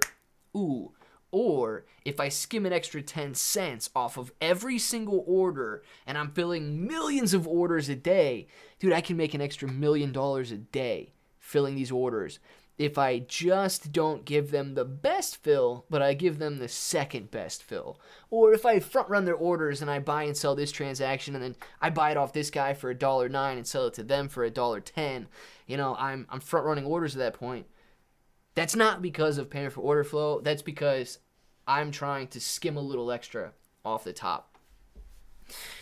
Ooh. Or if I skim an extra 10 cents off of every single order and I'm filling millions of orders a day, dude, I can make an extra $1 million a day filling these orders if I just don't give them the best fill, but I give them the second best fill. Or if I front run their orders and I buy and sell this transaction and then I buy it off this guy for $1.09 and sell it to them for $1.10, I'm front running orders at that point. That's not because of payment for order flow. That's because I'm trying to skim a little extra off the top.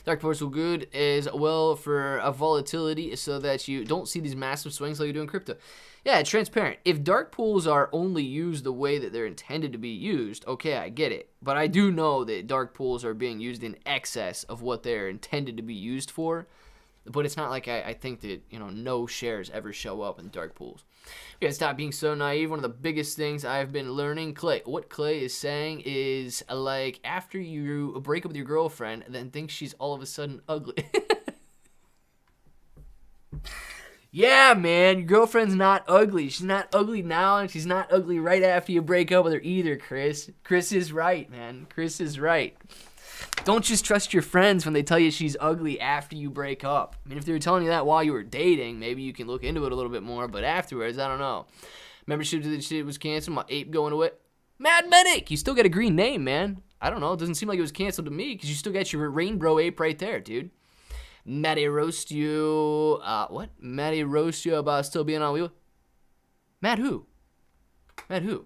Dark pools are good as well for a volatility so that you don't see these massive swings like you do in crypto. Yeah, transparent. If dark pools are only used the way that they're intended to be used, okay, I get it. But I do know that dark pools are being used in excess of what they're intended to be used for. But it's not like I think that, no shares ever show up in dark pools. We gotta stop being so naive. One of the biggest things I've been learning, what Clay is saying is, like, after you break up with your girlfriend, then think she's all of a sudden ugly. Yeah, man, your girlfriend's not ugly. She's not ugly now, and she's not ugly right after you break up with her either, Chris. Chris is right, man. Chris is right. Don't just trust your friends when they tell you she's ugly after you break up. I mean, if they were telling you that while you were dating, maybe you can look into it a little bit more, but afterwards, I don't know. Membership to the shit was canceled, my ape going away. Mad Medic, you still got a green name, man. I don't know, it doesn't seem like it was canceled to me, because you still got your rainbow ape right there, dude. Matty roast you, what? Matty roast you about still being on Webull? Matt who? Matt who?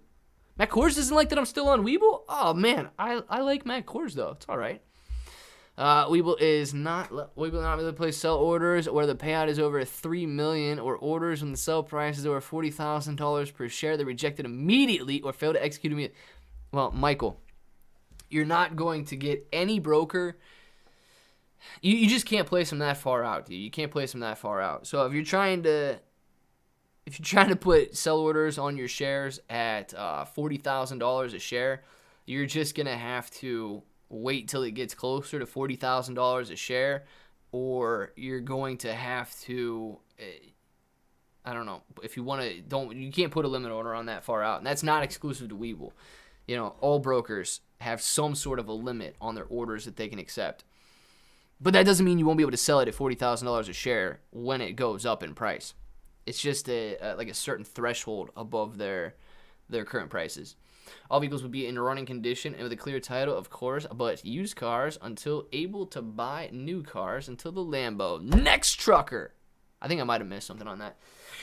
Matt Kors doesn't like that I'm still on Webull? Oh, man, I like Matt Kors, though. It's all right. Webull not really place sell orders where the payout is over $3 million, or orders when the sell price is over $40,000 per share. They're rejected immediately or fail to execute immediately. Well, Michael, you're not going to get any broker. You just can't place them that far out, dude. You can't place them that far out. So if you're trying to put sell orders on your shares at $40,000 a share, you're just going to have to wait till it gets closer to $40,000 a share, or you're going to have to, I don't know, if you want to, you can't put a limit order on that far out. And that's not exclusive to Webull. All brokers have some sort of a limit on their orders that they can accept. But that doesn't mean you won't be able to sell it at $40,000 a share when it goes up in price. It's just like a certain threshold above their current prices. All vehicles would be in running condition and with a clear title, of course, but used cars until able to buy new cars until the Lambo. Next trucker. I think I might have missed something on that.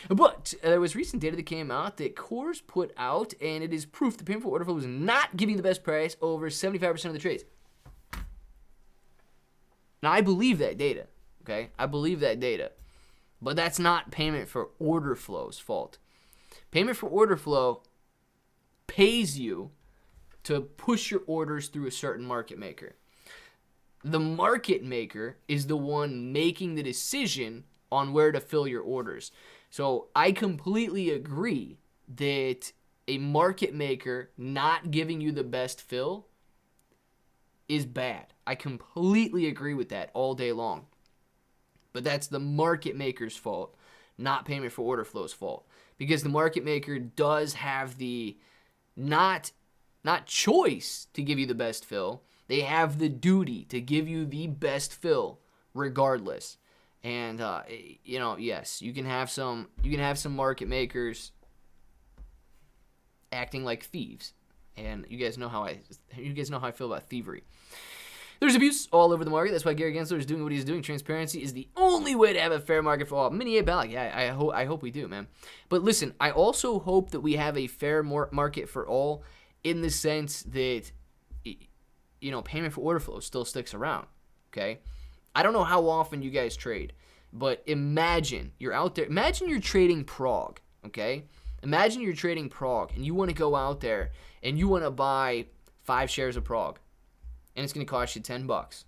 But there was recent data that came out that Coors put out, and it is proof the payment for order flow was not giving the best price over 75% of the trades. Now, I believe that data, okay? I believe that data. But that's not payment for order flow's fault. Payment for order flow pays you to push your orders through a certain market maker. The market maker is the one making the decision on where to fill your orders. So I completely agree that a market maker not giving you the best fill is bad. I completely agree with that all day long. But that's the market maker's fault, not payment for order flow's fault. Because the market maker does have the not choice to give you the best fill. They have the duty to give you the best fill regardless. And yes, you can have some market makers acting like thieves. And you guys know how I feel about thievery. There's abuse all over the market. That's why Gary Gensler is doing what he's doing. Transparency is the only way to have a fair market for all. Mini Balik, yeah, I hope we do, man. But listen, I also hope that we have a fair market for all, in the sense that payment for order flow still sticks around, okay? I don't know how often you guys trade, but imagine you're out there. Imagine you're trading prog, okay? Imagine you're trading prog and you want to go out there and you want to buy 5 shares of prog and it's going to cost you $10.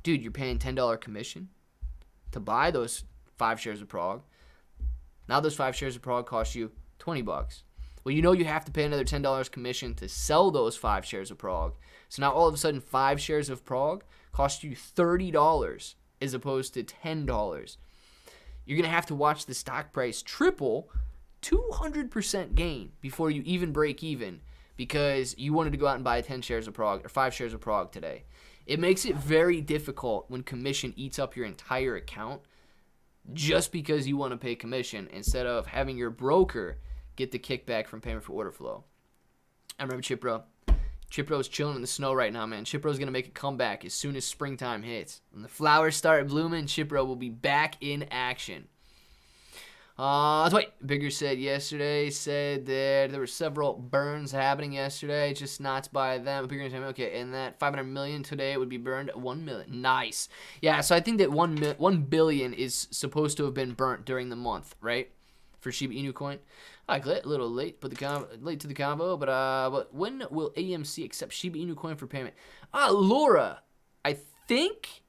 Dude, you're paying $10 commission to buy those 5 shares of prog. Now those 5 shares of prog cost you $20. Well, you have to pay another $10 commission to sell those 5 shares of prog. So now all of a sudden 5 shares of prog cost you $30 as opposed to $10. You're going to have to watch the stock price triple, 200% gain before you even break even because you wanted to go out and buy 10 shares of prog or 5 shares of prog today. It makes it very difficult when commission eats up your entire account just because you want to pay commission instead of having your broker get the kickback from payment for order flow. I remember Chipro. Chipro's chilling in the snow right now, man. Chipro's going to make a comeback as soon as springtime hits. When the flowers start blooming, Chipro will be back in action. Bigger said that there were several burns happening yesterday, just not by them. Bigger said, okay, and that 500 million today would be burned at 1 million. Nice. Yeah, so I think that 1 billion is supposed to have been burnt during the month, right? For Shiba Inu coin. A little late, late to the combo, but when will AMC accept Shiba Inu coin for payment? Laura, I think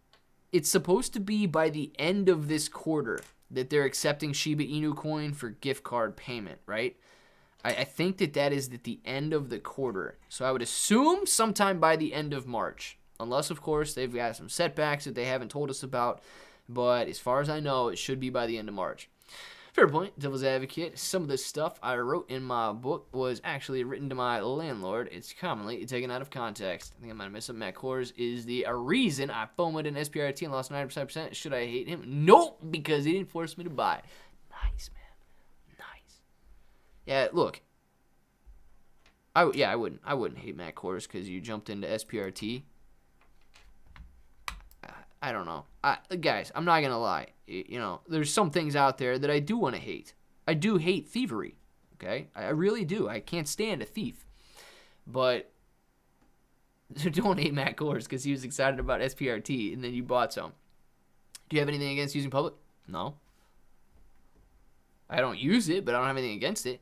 it's supposed to be by the end of this quarter that they're accepting Shiba Inu coin for gift card payment, right? I think that is at the end of the quarter. So I would assume sometime by the end of March. Unless, of course, they've got some setbacks that they haven't told us about. But as far as I know, it should be by the end of March. Fair point, devil's advocate. Some of the stuff I wrote in my book was actually written to my landlord. It's commonly taken out of context. I think I might have missed up. Matt Kors is the reason I FOMO'd in SPRT and lost 90%. Should I hate him? Nope, because he didn't force me to buy. Nice, man. Nice. Yeah, look. I wouldn't hate Matt Kors because you jumped into SPRT. I don't know. Guys, I'm not going to lie. There's some things out there that I do want to hate. I do hate thievery, okay? I really do. I can't stand a thief. But don't hate Matt Kors because he was excited about SPRT and then you bought some. Do you have anything against using public? No. I don't use it, but I don't have anything against it.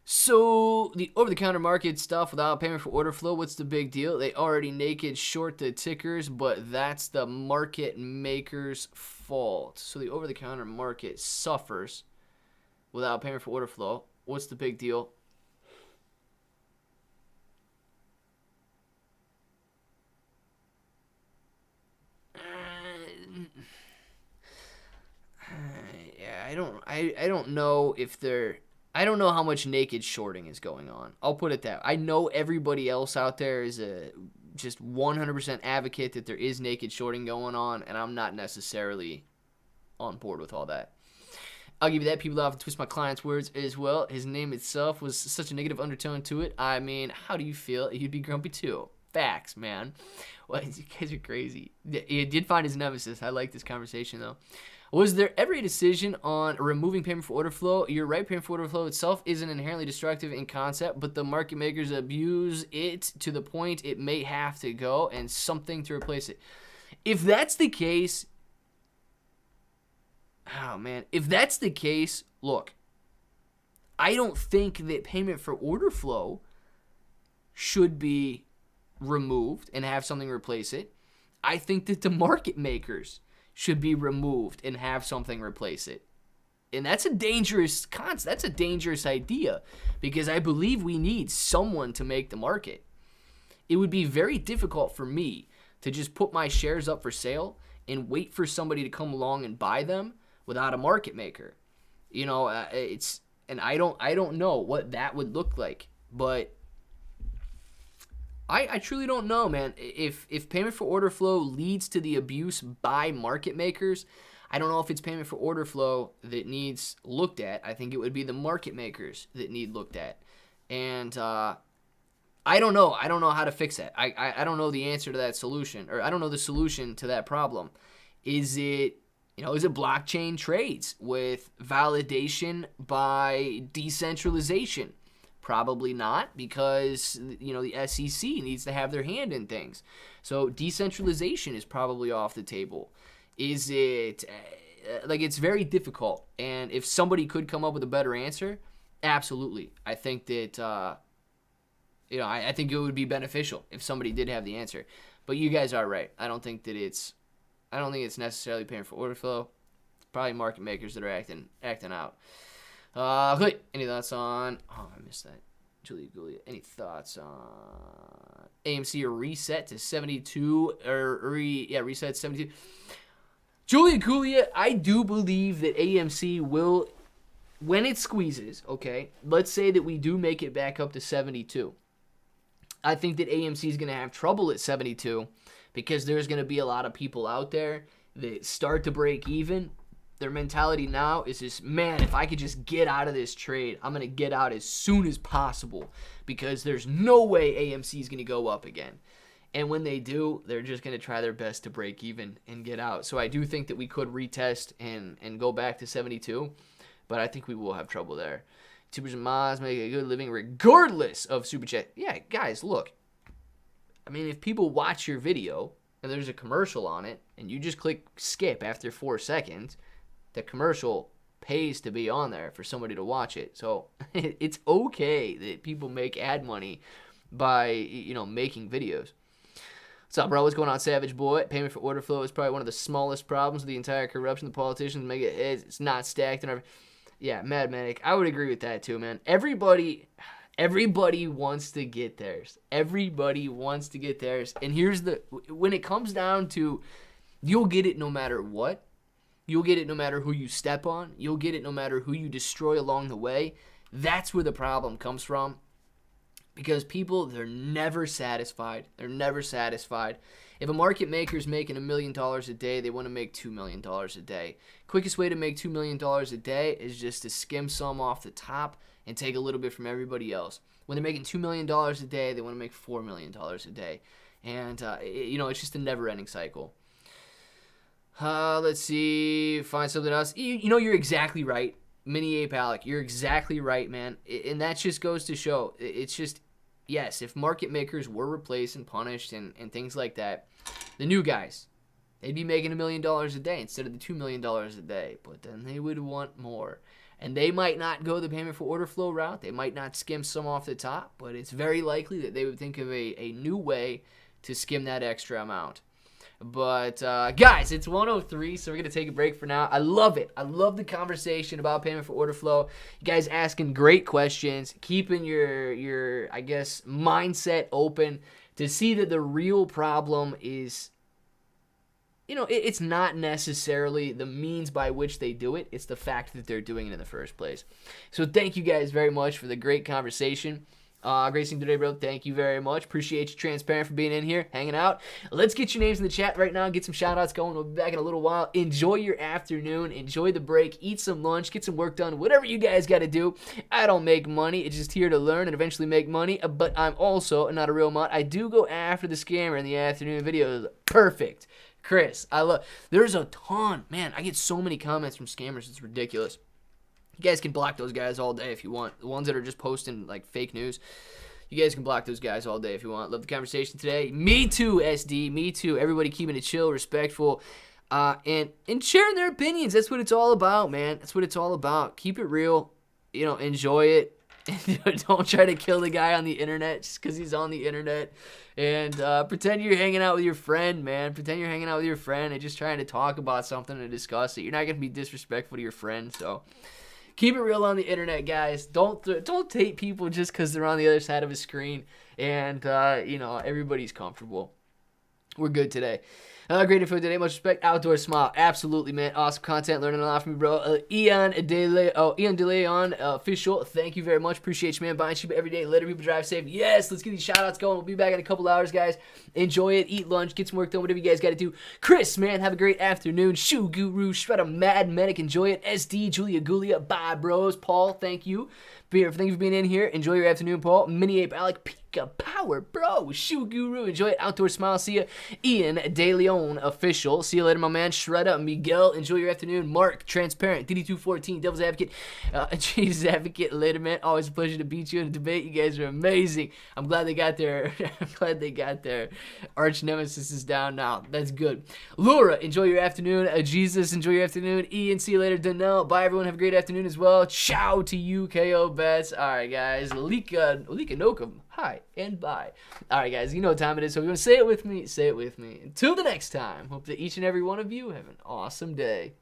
So, the over-the-counter market stuff without payment for order flow, what's the big deal? They already naked short the tickers, but that's the market maker's fault. So, the over-the-counter market suffers without payment for order flow. What's the big deal? I don't know if they're... I don't know how much naked shorting is going on. I'll put it that way. I know everybody else out there is just 100% advocate that there is naked shorting going on, and I'm not necessarily on board with all that. I'll give you that. People often twist my client's words as well. His name itself was such a negative undertone to it. I mean, how do you feel? You'd be grumpy too. Facts, man. Well, you guys are crazy. He did find his nemesis. I like this conversation, though. Was there ever a decision on removing payment for order flow? You're right, payment for order flow itself isn't inherently destructive in concept, but the market makers abuse it to the point it may have to go and something to replace it. If that's the case, if that's the case, look, I don't think that payment for order flow should be removed and have something replace it. I think that the market makers should be removed and have something replace it. And that's a dangerous concept. That's a dangerous idea because I believe we need someone to make the market. It would be very difficult for me to just put my shares up for sale and wait for somebody to come along and buy them without a market maker. I don't know what that would look like, but I truly don't know, man. If payment for order flow leads to the abuse by market makers, I don't know if it's payment for order flow that needs looked at. I think it would be the market makers that need looked at. And I don't know. I don't know how to fix that. I don't know the answer to that solution, or I don't know the solution to that problem. Is it blockchain trades with validation by decentralization? Probably not, because the SEC needs to have their hand in things. So decentralization is probably off the table. Is it it's very difficult, and if somebody could come up with a better answer, absolutely. I think that I think it would be beneficial if somebody did have the answer. But you guys are right. I don't think it's necessarily payment for order flow. It's probably market makers that are acting out. Okay. Any thoughts on? Oh, I missed that. Julia. Any thoughts on AMC reset to 72 reset to 72? Julia, I do believe that AMC will, when it squeezes, okay, let's say that we do make it back up to 72. I think that AMC is going to have trouble at 72 because there's going to be a lot of people out there that start to break even. Their mentality now is just, man, if I could just get out of this trade, I'm going to get out as soon as possible because there's no way AMC is going to go up again. And when they do, they're just going to try their best to break even and get out. So I do think that we could retest and go back to 72, but I think we will have trouble there. Tubers and Mods make a good living regardless of Super Chat. Yeah, guys, look. I mean, if people watch your video and there's a commercial on it and you just click skip after 4 seconds, the commercial pays to be on there for somebody to watch it. So it's okay that people make ad money by, making videos. What's up, bro? What's going on, Savage Boy? Payment for order flow is probably one of the smallest problems of the entire corruption. The politicians make it, it's not stacked and everything. Yeah, Mad Medic. I would agree with that too, man. Everybody wants to get theirs. Everybody wants to get theirs. And when it comes down to, you'll get it no matter what. You'll get it no matter who you step on. You'll get it no matter who you destroy along the way. That's where the problem comes from. Because people, they're never satisfied. They're never satisfied. If a market maker is making $1 million a day, they want to make $2 million a day. Quickest way to make $2 million a day is just to skim some off the top and take a little bit from everybody else. When they're making $2 million a day, they want to make $4 million a day. And, it's just a never-ending cycle. Let's see. Find something else. You're exactly right. Mini Ape Alec, you're exactly right, man. And that just goes to show, it's just, yes, if market makers were replaced and punished and things like that, the new guys, they'd be making $1 million a day instead of the $2 million a day. But then they would want more. And they might not go the payment for order flow route. They might not skim some off the top. But it's very likely that they would think of a new way to skim that extra amount. But, guys, it's 1:03, so we're going to take a break for now. I love it. I love the conversation about payment for order flow. You guys asking great questions, keeping your I guess, mindset open to see that the real problem is, it's not necessarily the means by which they do it. It's the fact that they're doing it in the first place. So thank you guys very much for the great conversation. Great seeing today, bro. Thank you very much. Appreciate you, Transparent, for being in here, hanging out. Let's get your names in the chat right now. Get some shout-outs going. We'll be back in a little while. Enjoy your afternoon. Enjoy the break. Eat some lunch. Get some work done. Whatever you guys got to do. I don't make money. It's just here to learn and eventually make money. But I'm also not a real mod. I do go after the scammer in the afternoon videos. Perfect. Chris, there's a ton. Man, I get so many comments from scammers. It's ridiculous. You guys can block those guys all day if you want. The ones that are just posting like fake news, you guys can block those guys all day if you want. Love the conversation today. Me too, SD. Me too. Everybody keeping it chill, respectful, and sharing their opinions. That's what it's all about, man. That's what it's all about. Keep it real. Enjoy it. Don't try to kill the guy on the internet just because he's on the internet. And pretend you're hanging out with your friend, man. Pretend you're hanging out with your friend and just trying to talk about something and discuss it. You're not going to be disrespectful to your friend, so keep it real on the internet, guys. Don't hate people just because they're on the other side of a screen and, everybody's comfortable. We're good today. Great info today. Much respect. Outdoor Smile. Absolutely, man. Awesome content. Learning a lot from me, bro. Ian De Leon, official. Thank you very much. Appreciate you, man. Buying Shiba every day. Let people drive safe. Yes, let's get these shout-outs going. We'll be back in a couple hours, guys. Enjoy it. Eat lunch. Get some work done. Whatever you guys got to do. Chris, man, have a great afternoon. Shoe Guru. Shredder Mad Medic. Enjoy it. SD. Julia Gulia. Bye, bros. Paul, thank you. Thank you for being in here. Enjoy your afternoon, Paul. Mini Ape Alec. Power, bro. Shoe Guru, enjoy it. Outdoor Smile, see ya. Ian De Leon, official. See you later, my man. Shredda, Miguel, enjoy your afternoon. Mark, Transparent, DD214, Devil's Advocate, Jesus Advocate, later, man. Always a pleasure to beat you in a debate. You guys are amazing. I'm glad they got their, arch nemesis is down now. That's good. Laura, enjoy your afternoon. Jesus, enjoy your afternoon. Ian, see you later. Donnell, bye, everyone. Have a great afternoon as well. Ciao to you, KO Bets. All right, guys. Lika Nokum, hi and bye. All right, guys. You know what time it is. So if you want to say it with me, say it with me. Until the next time, hope that each and every one of you have an awesome day.